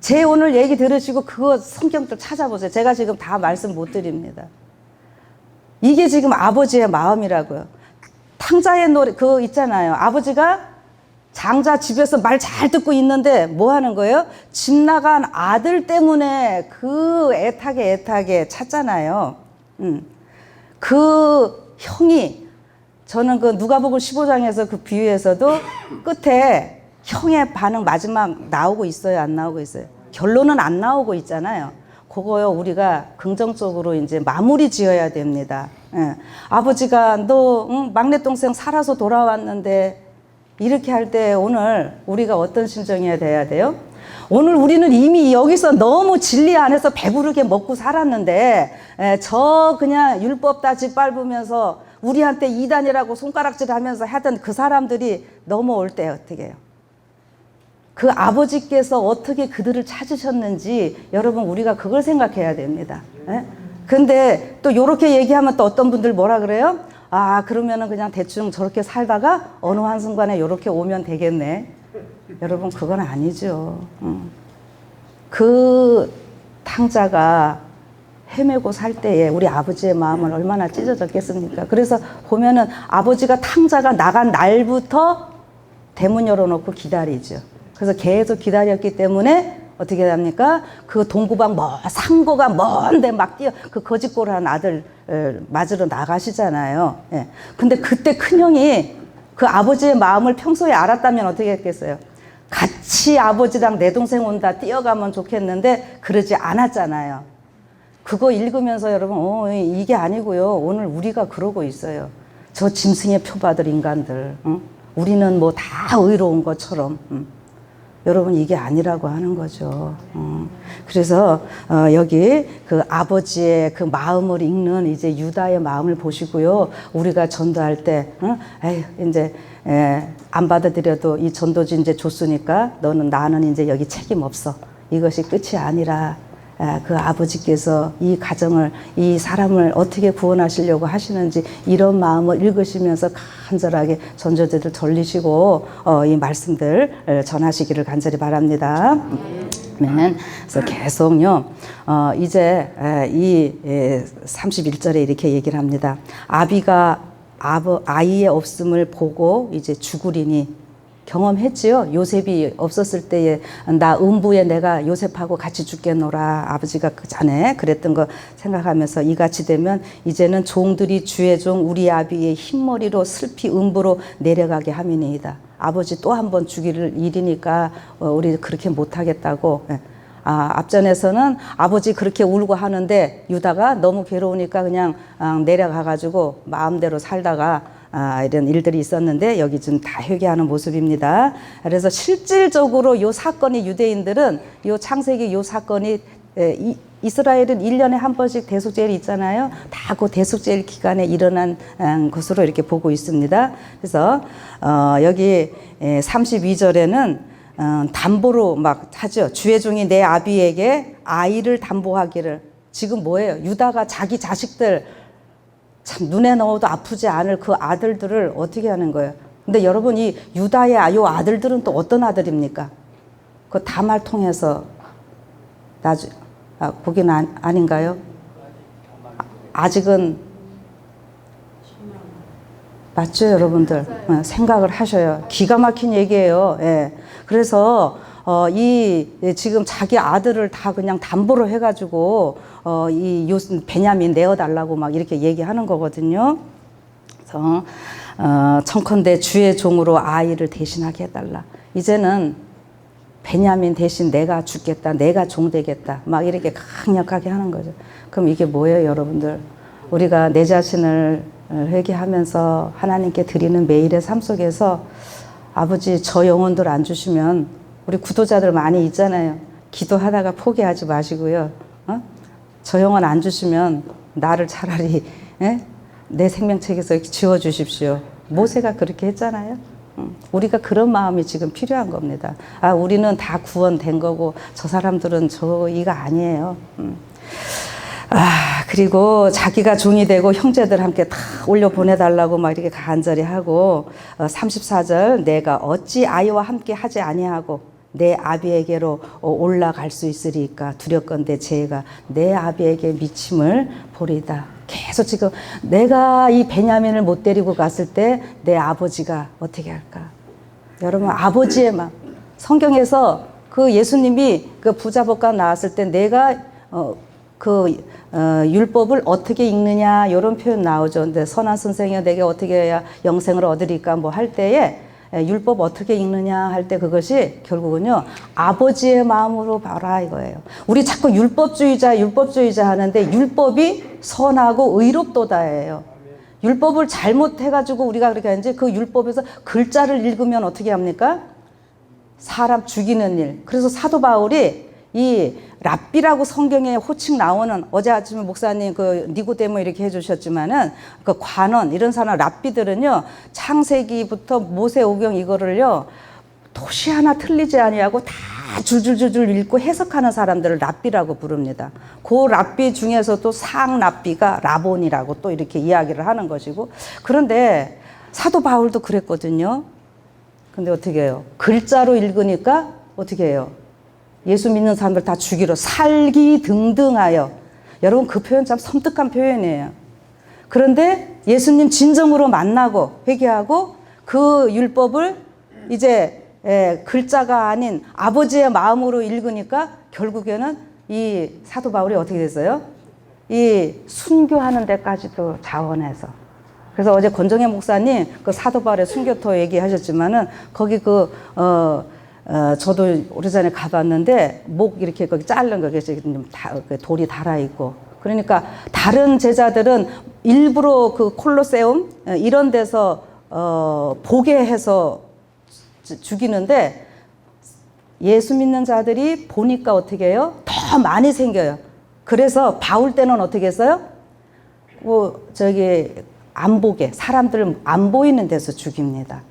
제 오늘 얘기 들으시고 그거 성경들 찾아보세요. 제가 지금 다 말씀 못 드립니다. 이게 지금 아버지의 마음이라고요. 탕자의 노래 그거 있잖아요. 아버지가 장자 집에서 말 잘 듣고 있는데 뭐 하는 거예요? 집 나간 아들 때문에 그 애타게 찾잖아요. 그 형이, 저는 그 누가복음 15장에서 그 비유에서도 끝에 형의 반응 마지막 나오고 있어요, 안 나오고 있어요? 결론은 안 나오고 있잖아요. 그거요, 우리가 긍정적으로 이제 마무리 지어야 됩니다. 예. 아버지가 너 막내 동생 살아서 돌아왔는데 이렇게 할 때 오늘 우리가 어떤 심정이어야 돼요? 오늘 우리는 이미 여기서 너무 진리 안에서 배부르게 먹고 살았는데 저 그냥 율법 따지 밟으면서 우리한테 이단이라고 손가락질 하면서 하던 그 사람들이 넘어올 때 어떻게 해요? 그 아버지께서 어떻게 그들을 찾으셨는지 여러분 우리가 그걸 생각해야 됩니다. 근데 또 이렇게 얘기하면 또 어떤 분들 뭐라 그래요? 아, 그러면은 그냥 대충 저렇게 살다가 어느 한순간에 이렇게 오면 되겠네. 여러분, 그건 아니죠. 그 탕자가 헤매고 살 때에 우리 아버지의 마음은 얼마나 찢어졌겠습니까? 그래서 보면은 아버지가 탕자가 나간 날부터 대문 열어놓고 기다리죠. 그래서 계속 기다렸기 때문에 어떻게 합니까? 그 동구방 상고가 먼데 막 뛰어 그 거짓골한 아들 맞으러 나가시잖아요. 예. 근데 그때 큰형이 그 아버지의 마음을 평소에 알았다면 어떻게 했겠어요? 같이 아버지랑 내 동생 온다 뛰어가면 좋겠는데 그러지 않았잖아요. 그거 읽으면서 여러분 이게 아니고요. 오늘 우리가 그러고 있어요. 저 짐승의 표받을 인간들. 응? 우리는 뭐 다 의로운 것처럼. 여러분 이게 아니라고 하는 거죠. 그래서 여기 그 아버지의 그 마음을 읽는 이제 유다의 마음을 보시고요. 우리가 전도할 때 에휴, 이제 안 받아들여도 이 전도지 이제 줬으니까 나는 이제 여기 책임 없어. 이것이 끝이 아니라 그 아버지께서 이 가정을, 이 사람을 어떻게 구원하시려고 하시는지 이런 마음을 읽으시면서 간절하게 전도제를 돌리시고 이 말씀들 전하시기를 간절히 바랍니다. 그래서 계속요, 이제 이 31절에 이렇게 얘기를 합니다. 아비가 아이의 없음을 보고 이제 죽으리니, 경험했지요. 요셉이 없었을 때에 나 음부에 내가 요셉하고 같이 죽겠노라. 아버지가 그 전에 그랬던 거 생각하면서 이같이 되면 이제는 종들이 주의 종 우리 아비의 흰머리로 슬피 음부로 내려가게 함이니이다. 아버지 또 한 번 죽일 일이니까 우리 그렇게 못하겠다고. 앞전에서는 아버지 그렇게 울고 하는데 유다가 너무 괴로우니까 그냥 내려가가지고 마음대로 살다가 이런 일들이 있었는데 여기 좀 다 회개하는 모습입니다. 그래서 실질적으로 요 사건이 유대인들은 요 창세기 요 사건이 이스라엘은 1년에 한 번씩 대속제일이 있잖아요. 다 그 대속제일 기간에 일어난 것으로 이렇게 보고 있습니다. 그래서 여기 32절에는 담보로 막 하죠. 주의 종이 내 아비에게 아이를 담보하기를. 지금 뭐예요? 유다가 자기 자식들 참 눈에 넣어도 아프지 않을 그 아들들을 어떻게 하는 거예요? 근데 여러분 이 유다의 요 아들들은 또 어떤 아들입니까? 그 다말 통해서 거기는 아닌가요? 아직은 맞죠, 여러분들? 생각을 하셔요. 기가 막힌 얘기예요. 예. 그래서 지금 자기 아들을 다 그냥 담보로 해가지고 베냐민 내어달라고 막 이렇게 얘기하는 거거든요. 그래서 청컨대 주의 종으로 아이를 대신하게 해달라. 이제는 베냐민 대신 내가 죽겠다, 내가 종 되겠다, 막 이렇게 강력하게 하는 거죠. 그럼 이게 뭐예요, 여러분들? 우리가 내 자신을 회개하면서 하나님께 드리는 매일의 삶 속에서 아버지 저 영혼들 안 주시면, 우리 구도자들 많이 있잖아요. 기도하다가 포기하지 마시고요. 저 영혼 안 주시면 나를 차라리 내 생명책에서 지워주십시오. 모세가 그렇게 했잖아요. 우리가 그런 마음이 지금 필요한 겁니다. 우리는 다 구원된 거고 저 사람들은 저희가 아니에요. 그리고 자기가 종이 되고 형제들 함께 다 올려 보내달라고 막 이렇게 간절히 하고 34절 내가 어찌 아이와 함께 하지 아니하고 내 아비에게로 올라갈 수 있으리까 두렵건대 제가 내 아비에게 미침을 보리다. 계속 지금 내가 이 베냐민을 못 데리고 갔을 때 내 아버지가 어떻게 할까? 여러분 아버지의 마음. 성경에서 그 예수님이 그 부자복과 나왔을 때 내가 율법을 어떻게 읽느냐 이런 표현 나오죠. 근데 선한 선생이여 내게 어떻게 해야 영생을 얻으리까 뭐 할 때에 율법 어떻게 읽느냐 할 때 그것이 결국은요 아버지의 마음으로 봐라 이거예요. 우리 자꾸 율법주의자 하는데 율법이 선하고 의롭도다예요. 율법을 잘못해가지고 우리가 그렇게 하는지 그 율법에서 글자를 읽으면 어떻게 합니까? 사람 죽이는 일. 그래서 사도 바울이 이 랍비라고 성경에 호칭 나오는, 어제 아침에 목사님 그 니고데모 이렇게 해주셨지만은 그 관원 이런 사람 랍비들은요 창세기부터 모세오경 이거를요 도시 하나 틀리지 아니하고 다 줄줄줄줄 읽고 해석하는 사람들을 랍비라고 부릅니다. 그 랍비 중에서도 상 랍비가 라본이라고 또 이렇게 이야기를 하는 것이고, 그런데 사도 바울도 그랬거든요. 근데 어떻게 해요? 글자로 읽으니까 어떻게 해요? 예수 믿는 사람들 다 죽이러 살기 등등하여. 여러분 그 표현 참 섬뜩한 표현이에요. 그런데 예수님 진정으로 만나고 회개하고 그 율법을 이제 글자가 아닌 아버지의 마음으로 읽으니까 결국에는 이 사도 바울이 어떻게 됐어요? 이 순교하는 데까지도 자원해서. 그래서 어제 권정혜 목사님 그 사도 바울의 순교토 얘기하셨지만은 거기 저도 오래전에 가봤는데 목 이렇게 거기 자른 거기 돌이 달아 있고, 그러니까 다른 제자들은 일부러 그 콜로세움 이런 데서 보게 해서 죽이는데, 예수 믿는 자들이 보니까 어떻게 해요? 더 많이 생겨요. 그래서 바울 때는 어떻게 했어요? 안 보게, 사람들 안 보이는 데서 죽입니다.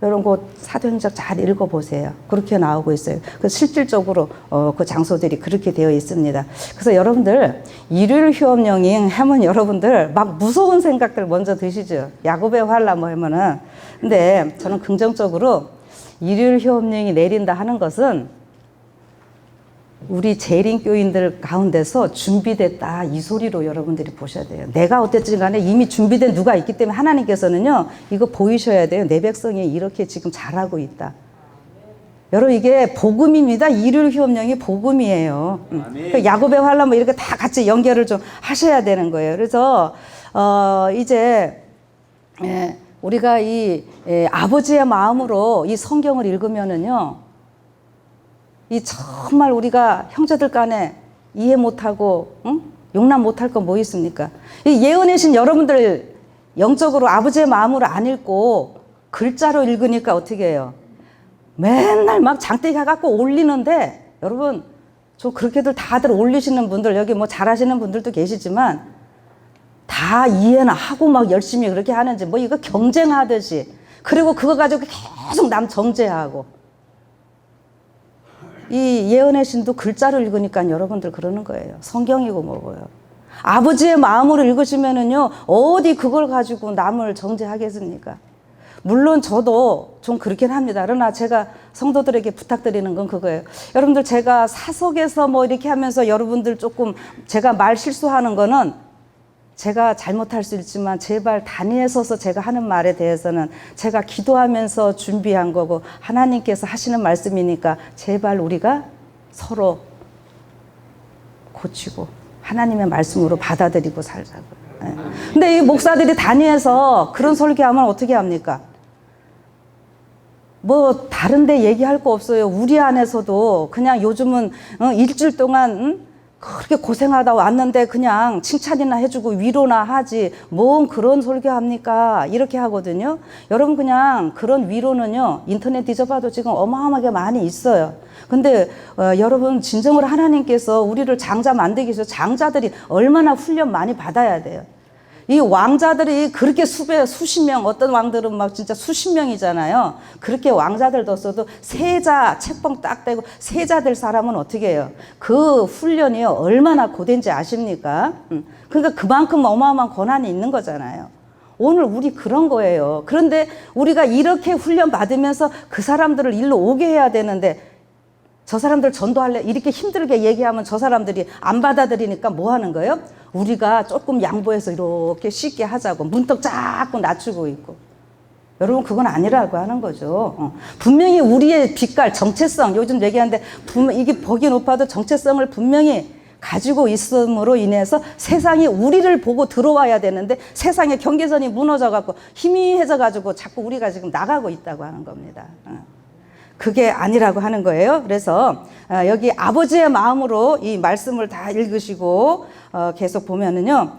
이런 곳 사도행전 잘 읽어보세요. 그렇게 나오고 있어요. 그 실질적으로 그 장소들이 그렇게 되어 있습니다. 그래서 여러분들 일요일 휴업령이 하면 여러분들 막 무서운 생각들 먼저 드시죠. 야곱의 환란 뭐 하면은. 근데 저는 긍정적으로 일요일 휴업령이 내린다 하는 것은 우리 재림교인들 가운데서 준비됐다, 이 소리로 여러분들이 보셔야 돼요. 내가 어땠든 간에 이미 준비된 누가 있기 때문에 하나님께서는요, 이거 보이셔야 돼요. 내 백성이 이렇게 지금 잘하고 있다. 여러분, 이게 복음입니다. 일요일 휴업령이 복음이에요. 그 야곱의 환란 뭐 이렇게 다 같이 연결을 좀 하셔야 되는 거예요. 그래서 이제 우리가 아버지의 마음으로 이 성경을 읽으면은요, 이 정말 우리가 형제들 간에 이해 못하고 용납 못할 거 뭐 있습니까? 이 예언의 신 여러분들 영적으로 아버지의 마음으로 안 읽고 글자로 읽으니까 어떻게 해요? 맨날 막 장대기 해갖고 올리는데, 여러분 저 그렇게들 다들 올리시는 분들, 여기 뭐 잘하시는 분들도 계시지만 다 이해나 하고 막 열심히 그렇게 하는지 뭐 이거 경쟁하듯이, 그리고 그거 가지고 계속 남 정죄하고. 이 예언의 신도 글자를 읽으니까 여러분들 그러는 거예요. 성경이고 뭐고요. 아버지의 마음으로 읽으시면은요, 어디 그걸 가지고 남을 정죄하겠습니까? 물론 저도 좀 그렇긴 합니다. 그러나 제가 성도들에게 부탁드리는 건 그거예요. 여러분들, 제가 사석에서 뭐 이렇게 하면서 여러분들 조금 제가 말 실수하는 거는 제가 잘못할 수 있지만, 제발 단위에 서서 제가 하는 말에 대해서는 제가 기도하면서 준비한 거고 하나님께서 하시는 말씀이니까 제발 우리가 서로 고치고 하나님의 말씀으로 받아들이고 살자고요. 근데 이 목사들이 단위에서 그런 설교하면 어떻게 합니까? 뭐 다른 데 얘기할 거 없어요. 우리 안에서도 그냥 요즘은 일주일 동안 그렇게 고생하다 왔는데 그냥 칭찬이나 해주고 위로나 하지 뭔 그런 설교합니까? 이렇게 하거든요. 여러분, 그냥 그런 위로는요, 인터넷 뒤져봐도 지금 어마어마하게 많이 있어요. 근데 여러분, 진정으로 하나님께서 우리를 장자 만들기 위해서 장자들이 얼마나 훈련 많이 받아야 돼요. 이 왕자들이 그렇게 수십 명, 어떤 왕들은 막 진짜 수십 명이잖아요. 그렇게 왕자들 뒀어도 세자, 책봉 딱 떼고 세자 될 사람은 어떻게 해요? 그 훈련이 얼마나 고된지 아십니까? 그러니까 그만큼 어마어마한 권한이 있는 거잖아요. 오늘 우리 그런 거예요. 그런데 우리가 이렇게 훈련 받으면서 그 사람들을 일로 오게 해야 되는데, 저 사람들 전도할래? 이렇게 힘들게 얘기하면 저 사람들이 안 받아들이니까 뭐 하는 거예요? 우리가 조금 양보해서 이렇게 쉽게 하자고 문턱 자꾸 낮추고 있고. 여러분, 그건 아니라고 하는 거죠. 분명히 우리의 빛깔, 정체성, 요즘 얘기하는데 이게 벽이 높아도 정체성을 분명히 가지고 있음으로 인해서 세상이 우리를 보고 들어와야 되는데, 세상의 경계선이 무너져갖고 희미해져가지고 자꾸 우리가 지금 나가고 있다고 하는 겁니다. 그게 아니라고 하는 거예요. 그래서 여기 아버지의 마음으로 이 말씀을 다 읽으시고 계속 보면은요,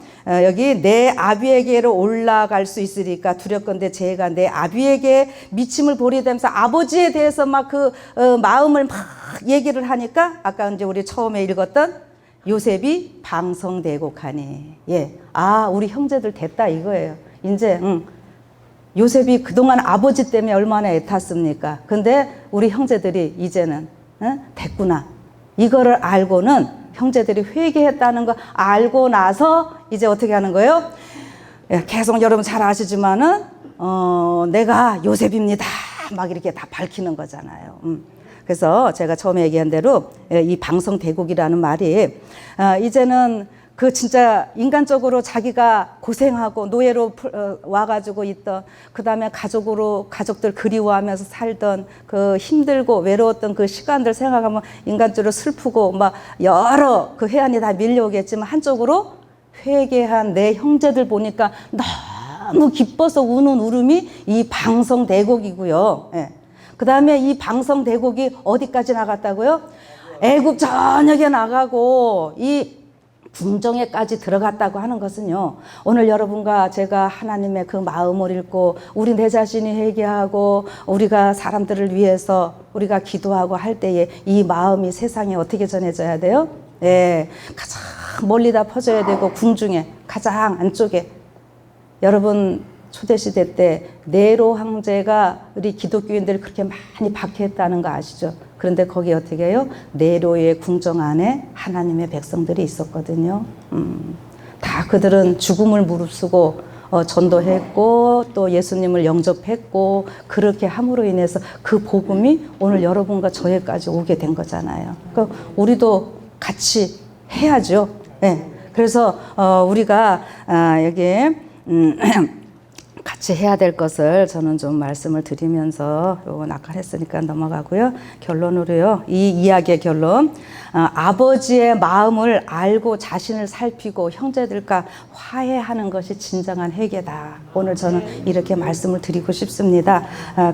여기 내 아비에게로 올라갈 수 있으리까 두렵건대 제가 내 아비에게 미침을 보리게 되면서 아버지에 대해서 막 그 마음을 막 얘기를 하니까, 아까 이제 우리 처음에 읽었던 요셉이 방성대곡하니, 우리 형제들 됐다 이거예요. 이제 요셉이 그동안 아버지 때문에 얼마나 애탔습니까? 근데 우리 형제들이 이제는 됐구나. 이거를 알고는 형제들이 회개했다는 거 알고 나서 이제 어떻게 하는 거예요? 계속 여러분 잘 아시지만은 내가 요셉입니다. 막 이렇게 다 밝히는 거잖아요. 그래서 제가 처음에 얘기한 대로 이 방성대곡이라는 말이 이제는 그 진짜 인간적으로 자기가 고생하고 노예로 와가지고 있던, 그 다음에 가족들 그리워하면서 살던 그 힘들고 외로웠던 그 시간들 생각하면 인간적으로 슬프고 막 여러 그 회한이 다 밀려오겠지만, 한쪽으로 회개한 내 형제들 보니까 너무 기뻐서 우는 울음이 이 방성대곡이고요. 그 다음에 이 방성 대국이 어디까지 나갔다고요? 애굽 전역에 나가고 이 궁정에까지 들어갔다고 하는 것은요, 오늘 여러분과 제가 하나님의 그 마음을 읽고 우리 내 자신이 회개하고 우리가 사람들을 위해서 우리가 기도하고 할 때에 이 마음이 세상에 어떻게 전해져야 돼요? 예, 가장 멀리 다 퍼져야 되고 궁중에 가장 안쪽에. 여러분 초대시대 때 네로 황제가 우리 기독교인들을 그렇게 많이 박해했다는 거 아시죠? 그런데 거기 어떻게 해요? 네로의 궁정 안에 하나님의 백성들이 있었거든요. 다 그들은 죽음을 무릅쓰고 전도했고 또 예수님을 영접했고 그렇게 함으로 인해서 그 복음이 오늘 여러분과 저에까지 오게 된 거잖아요. 그러니까 우리도 같이 해야죠. 네. 그래서 우리가 여기에 같이 해야 될 것을 저는 좀 말씀을 드리면서 요건 아까 했으니까 넘어가고요. 결론으로요. 이 이야기의 결론. 아버지의 마음을 알고 자신을 살피고 형제들과 화해하는 것이 진정한 회개다. 오늘 저는 이렇게 말씀을 드리고 싶습니다.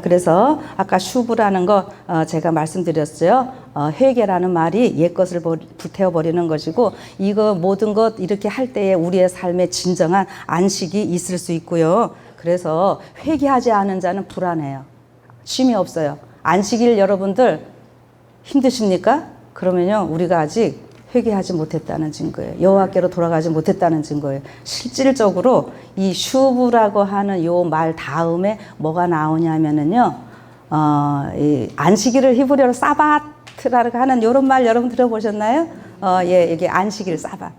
그래서 아까 슈브라는 거 제가 말씀드렸어요. 회개라는 말이 옛 것을 불태워버리는 것이고 이거 모든 것 이렇게 할 때에 우리의 삶에 진정한 안식이 있을 수 있고요. 그래서 회개하지 않은 자는 불안해요. 쉼이 없어요. 안식일 여러분들 힘드십니까? 그러면요, 우리가 아직 회개하지 못했다는 증거예요. 여호와께로 돌아가지 못했다는 증거예요. 실질적으로 이 슈브라고 하는 요 말 다음에 뭐가 나오냐면은요, 이 안식일을 히브리어로 사바트라고 하는 요런 말 여러분 들어보셨나요? 예, 이게 안식일 사바.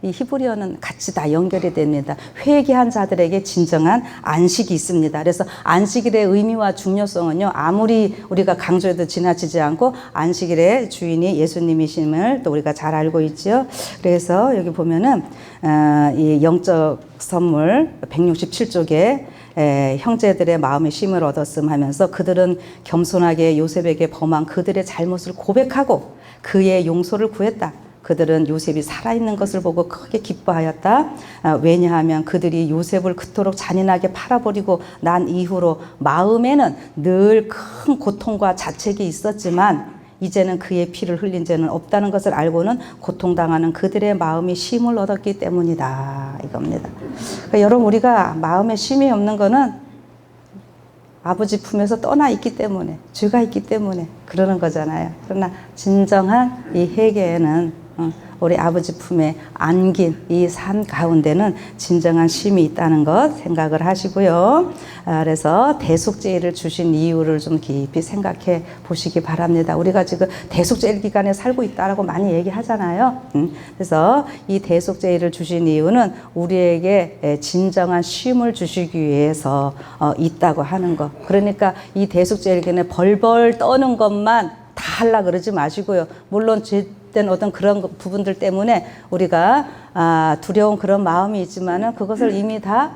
이 히브리어는 같이 다 연결이 됩니다. 회개한 자들에게 진정한 안식이 있습니다. 그래서 안식일의 의미와 중요성은요, 아무리 우리가 강조해도 지나치지 않고 안식일의 주인이 예수님이심을 또 우리가 잘 알고 있죠. 그래서 여기 보면은 이 영적 선물 167쪽에 형제들의 마음의 쉼을 얻었음 하면서 그들은 겸손하게 요셉에게 범한 그들의 잘못을 고백하고 그의 용서를 구했다. 그들은 요셉이 살아있는 것을 보고 크게 기뻐하였다. 왜냐하면 그들이 요셉을 그토록 잔인하게 팔아버리고 난 이후로 마음에는 늘 큰 고통과 자책이 있었지만 이제는 그의 피를 흘린 죄는 없다는 것을 알고는 고통당하는 그들의 마음이 쉼을 얻었기 때문이다. 이겁니다. 그러니까 여러분, 우리가 마음에 쉼이 없는 거는 아버지 품에서 떠나 있기 때문에, 죄가 있기 때문에 그러는 거잖아요. 그러나 진정한 이 회개에는 우리 아버지 품에 안긴 이 삶 가운데는 진정한 쉼이 있다는 것 생각을 하시고요. 그래서 대속죄를 주신 이유를 좀 깊이 생각해 보시기 바랍니다. 우리가 지금 대속죄 기간에 살고 있다라고 많이 얘기하잖아요. 그래서 이 대속죄를 주신 이유는 우리에게 진정한 쉼을 주시기 위해서 있다고 하는 것. 그러니까 이 대속죄 기간에 벌벌 떠는 것만 다 하려고 그러지 마시고요. 물론 된 어떤 그런 부분들 때문에 우리가 두려운 그런 마음이 있지만은 그것을 이미 다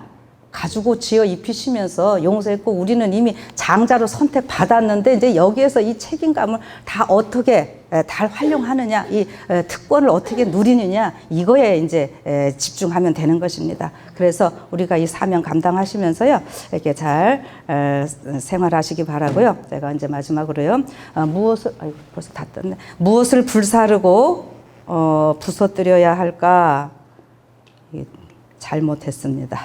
가지고 지어 입히시면서 용서했고 우리는 이미 장자로 선택받았는데 이제 여기에서 이 책임감을 다 어떻게 잘 활용하느냐, 이 특권을 어떻게 누리느냐, 이거에 이제 집중하면 되는 것입니다. 그래서 우리가 이 사명 감당하시면서요, 이렇게 잘 생활하시기 바라고요. 제가 이제 마지막으로요, 벌써 다 떴네. 무엇을 불사르고 부서뜨려야 할까? 잘못했습니다.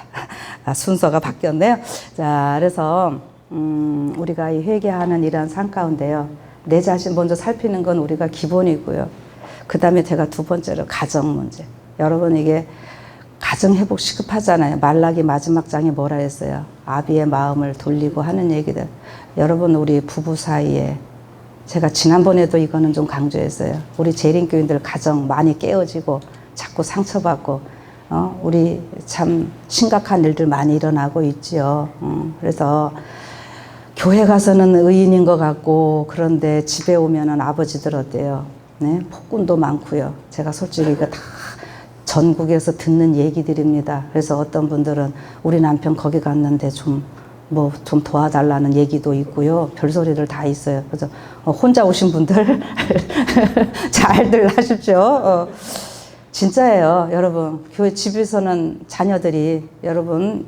순서가 바뀌었네요. 자, 그래서 우리가 이 회개하는 이런 삶 가운데요, 내 자신 먼저 살피는 건 우리가 기본이고요. 그 다음에 제가 두 번째로 가정 문제. 여러분, 이게 가정 회복 시급하잖아요. 말라기 마지막 장에 뭐라 했어요? 아비의 마음을 돌리고 하는 얘기들. 여러분, 우리 부부 사이에 제가 지난번에도 이거는 좀 강조했어요. 우리 재림교인들 가정 많이 깨어지고 자꾸 상처받고 우리 참 심각한 일들 많이 일어나고 있지요. 그래서 교회 가서는 의인인 것 같고 그런데 집에 오면은 아버지들 어때요? 네? 폭군도 많고요. 제가 솔직히 이거 다 전국에서 듣는 얘기들입니다. 그래서 어떤 분들은 우리 남편 거기 갔는데 좀 도와달라는 얘기도 있고요. 별소리들 다 있어요. 그래서 혼자 오신 분들 잘들 하십시오. 진짜예요, 여러분. 교회 집에서는 자녀들이 여러분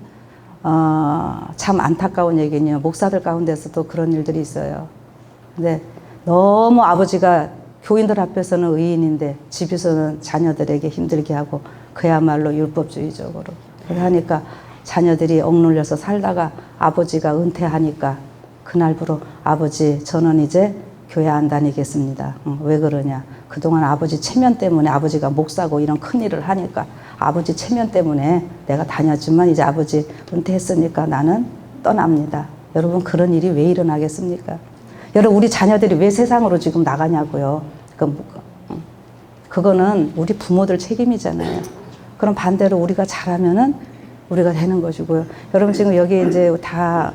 참 안타까운 얘기는요. 목사들 가운데서도 그런 일들이 있어요. 근데 너무 아버지가 교인들 앞에서는 의인인데 집에서는 자녀들에게 힘들게 하고 그야말로 율법주의적으로 하니까 자녀들이 억눌려서 살다가 아버지가 은퇴하니까 그날부로 아버지 저는 이제 교회 안 다니겠습니다. 왜 그러냐. 그동안 아버지 체면 때문에 아버지가 목사고 이런 큰일을 하니까 아버지 체면 때문에 내가 다녔지만 이제 아버지 은퇴했으니까 나는 떠납니다. 여러분 그런 일이 왜 일어나겠습니까? 여러분 우리 자녀들이 왜 세상으로 지금 나가냐고요. 그거는 우리 부모들 책임이잖아요. 그럼 반대로 우리가 잘하면은 우리가 되는 것이고요. 여러분 지금 여기 이제 다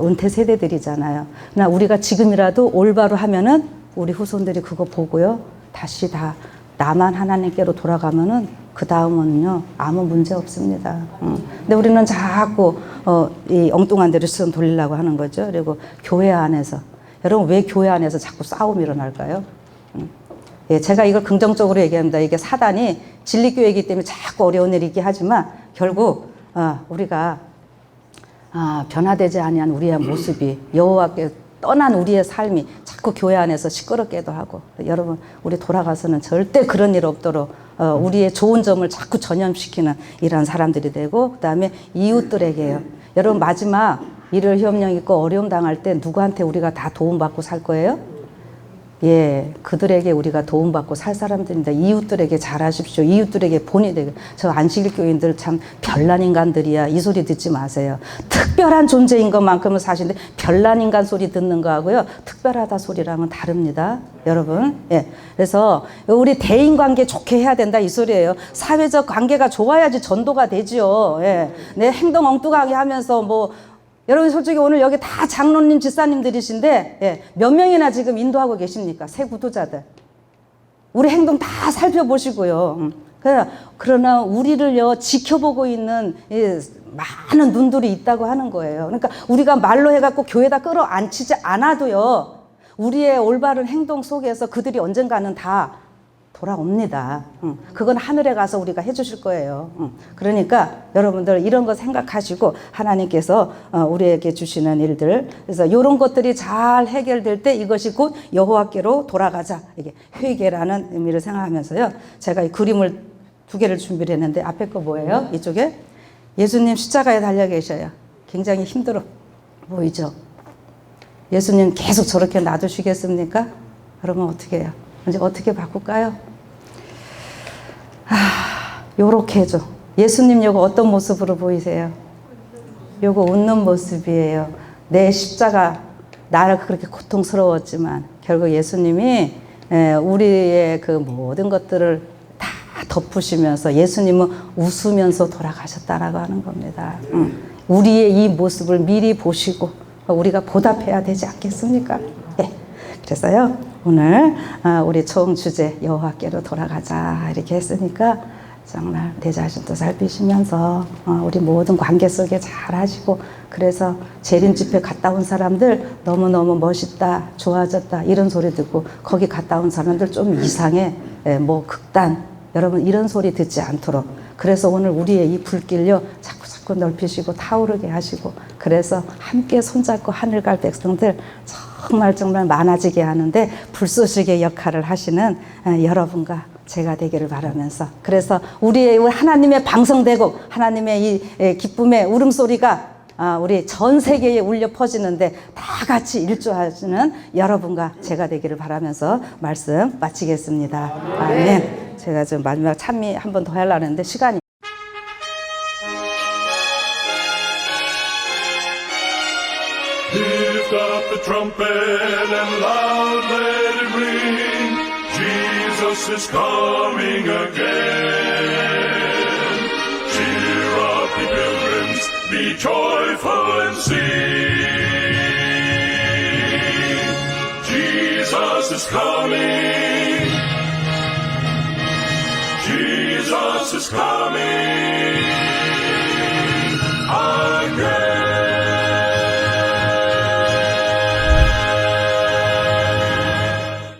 은퇴 세대들이잖아요. 그러나 우리가 지금이라도 올바로 하면은 우리 후손들이 그거 보고요. 다시 다 나만 하나님께로 돌아가면은 그 다음은요 아무 문제 없습니다. 근데 우리는 자꾸 이 엉뚱한 데로 시선 돌리려고 하는 거죠. 그리고 교회 안에서 여러분 왜 교회 안에서 자꾸 싸움이 일어날까요? 예, 제가 이걸 긍정적으로 얘기합니다. 이게 사단이 진리교회이기 때문에 자꾸 어려운 일이긴 하지만 결국 우리가 변화되지 아니한 우리의 모습이 여호와께 떠난 우리의 삶이 자꾸 교회 안에서 시끄럽게도 하고 여러분 우리 돌아가서는 절대 그런 일 없도록 우리의 좋은 점을 자꾸 전염시키는 이런 사람들이 되고 그다음에 이웃들에게요. 여러분 마지막 일을 협령 있고 어려움 당할 때 누구한테 우리가 다 도움받고 살 거예요? 예, 그들에게 우리가 도움받고 살 사람들입니다. 이웃들에게 잘하십시오. 이웃들에게 본이 되게. 저 안식일 교인들 참 별난 인간들이야. 이 소리 듣지 마세요. 특별한 존재인 것만큼은 사실인데 별난 인간 소리 듣는 거하고요. 특별하다 소리랑은 다릅니다. 여러분. 예. 그래서 우리 대인관계 좋게 해야 된다 이 소리예요. 사회적 관계가 좋아야지 전도가 되지요. 예. 내 행동 엉뚱하게 하면서 뭐 여러분 솔직히 오늘 여기 다 장로님 집사님들이신데 예, 몇 명이나 지금 인도하고 계십니까? 새 구도자들. 우리 행동 다 살펴보시고요. 그러나 우리를요 지켜보고 있는 많은 눈들이 있다고 하는 거예요. 그러니까 우리가 말로 해갖고 교회에다 끌어안치지 않아도요 우리의 올바른 행동 속에서 그들이 언젠가는 다 돌아옵니다. 그건 하늘에 가서 우리가 해주실 거예요. 그러니까 여러분들 이런 거 생각하시고 하나님께서 우리에게 주시는 일들 그래서 이런 것들이 잘 해결될 때 이것이 곧 여호와께로 돌아가자 이게 회개라는 의미를 생각하면서요. 제가 이 그림을 두 개를 준비를 했는데 앞에 거 뭐예요? 이쪽에 예수님 십자가에 달려 계셔요. 굉장히 힘들어 보이죠? 예수님 계속 저렇게 놔두시겠습니까? 그러면 어떻게 해요? 이제 어떻게 바꿀까요? 요렇게 해줘. 예수님 요거 어떤 모습으로 보이세요? 요거 웃는 모습이에요. 내 십자가 나를 그렇게 고통스러웠지만 결국 예수님이 우리의 그 모든 것들을 다 덮으시면서 예수님은 웃으면서 돌아가셨다라고 하는 겁니다. 우리의 이 모습을 미리 보시고 우리가 보답해야 되지 않겠습니까? 네. 그래서요 오늘 우리 총 주제 여호와께로 돌아가자 이렇게 했으니까 정말 내 자신도 살피시면서 우리 모든 관계 속에 잘 하시고 그래서 재림 집회 갔다 온 사람들 너무너무 멋있다 좋아졌다 이런 소리 듣고 거기 갔다 온 사람들 좀 이상해 뭐 극단 여러분 이런 소리 듣지 않도록 그래서 오늘 우리의 이 불길요 자꾸 넓히시고 타오르게 하시고 그래서 함께 손잡고 하늘 갈 백성들 정말 많아지게 하는데 불쏘시개 역할을 하시는 여러분과 제가 되기를 바라면서 그래서 우리의 하나님의 방성되고 하나님의 이 기쁨의 울음소리가 우리 전 세계에 울려 퍼지는데 다 같이 일조하시는 여러분과 제가 되기를 바라면서 말씀 마치겠습니다. 아멘. 제가 좀 마지막 찬미 한 번 더 하려고 했는데 시간이 Lift up the trumpet and loud let it ring. Jesus is coming again. Cheer up, ye pilgrims, be joyful and sing. Jesus is coming. Jesus is coming.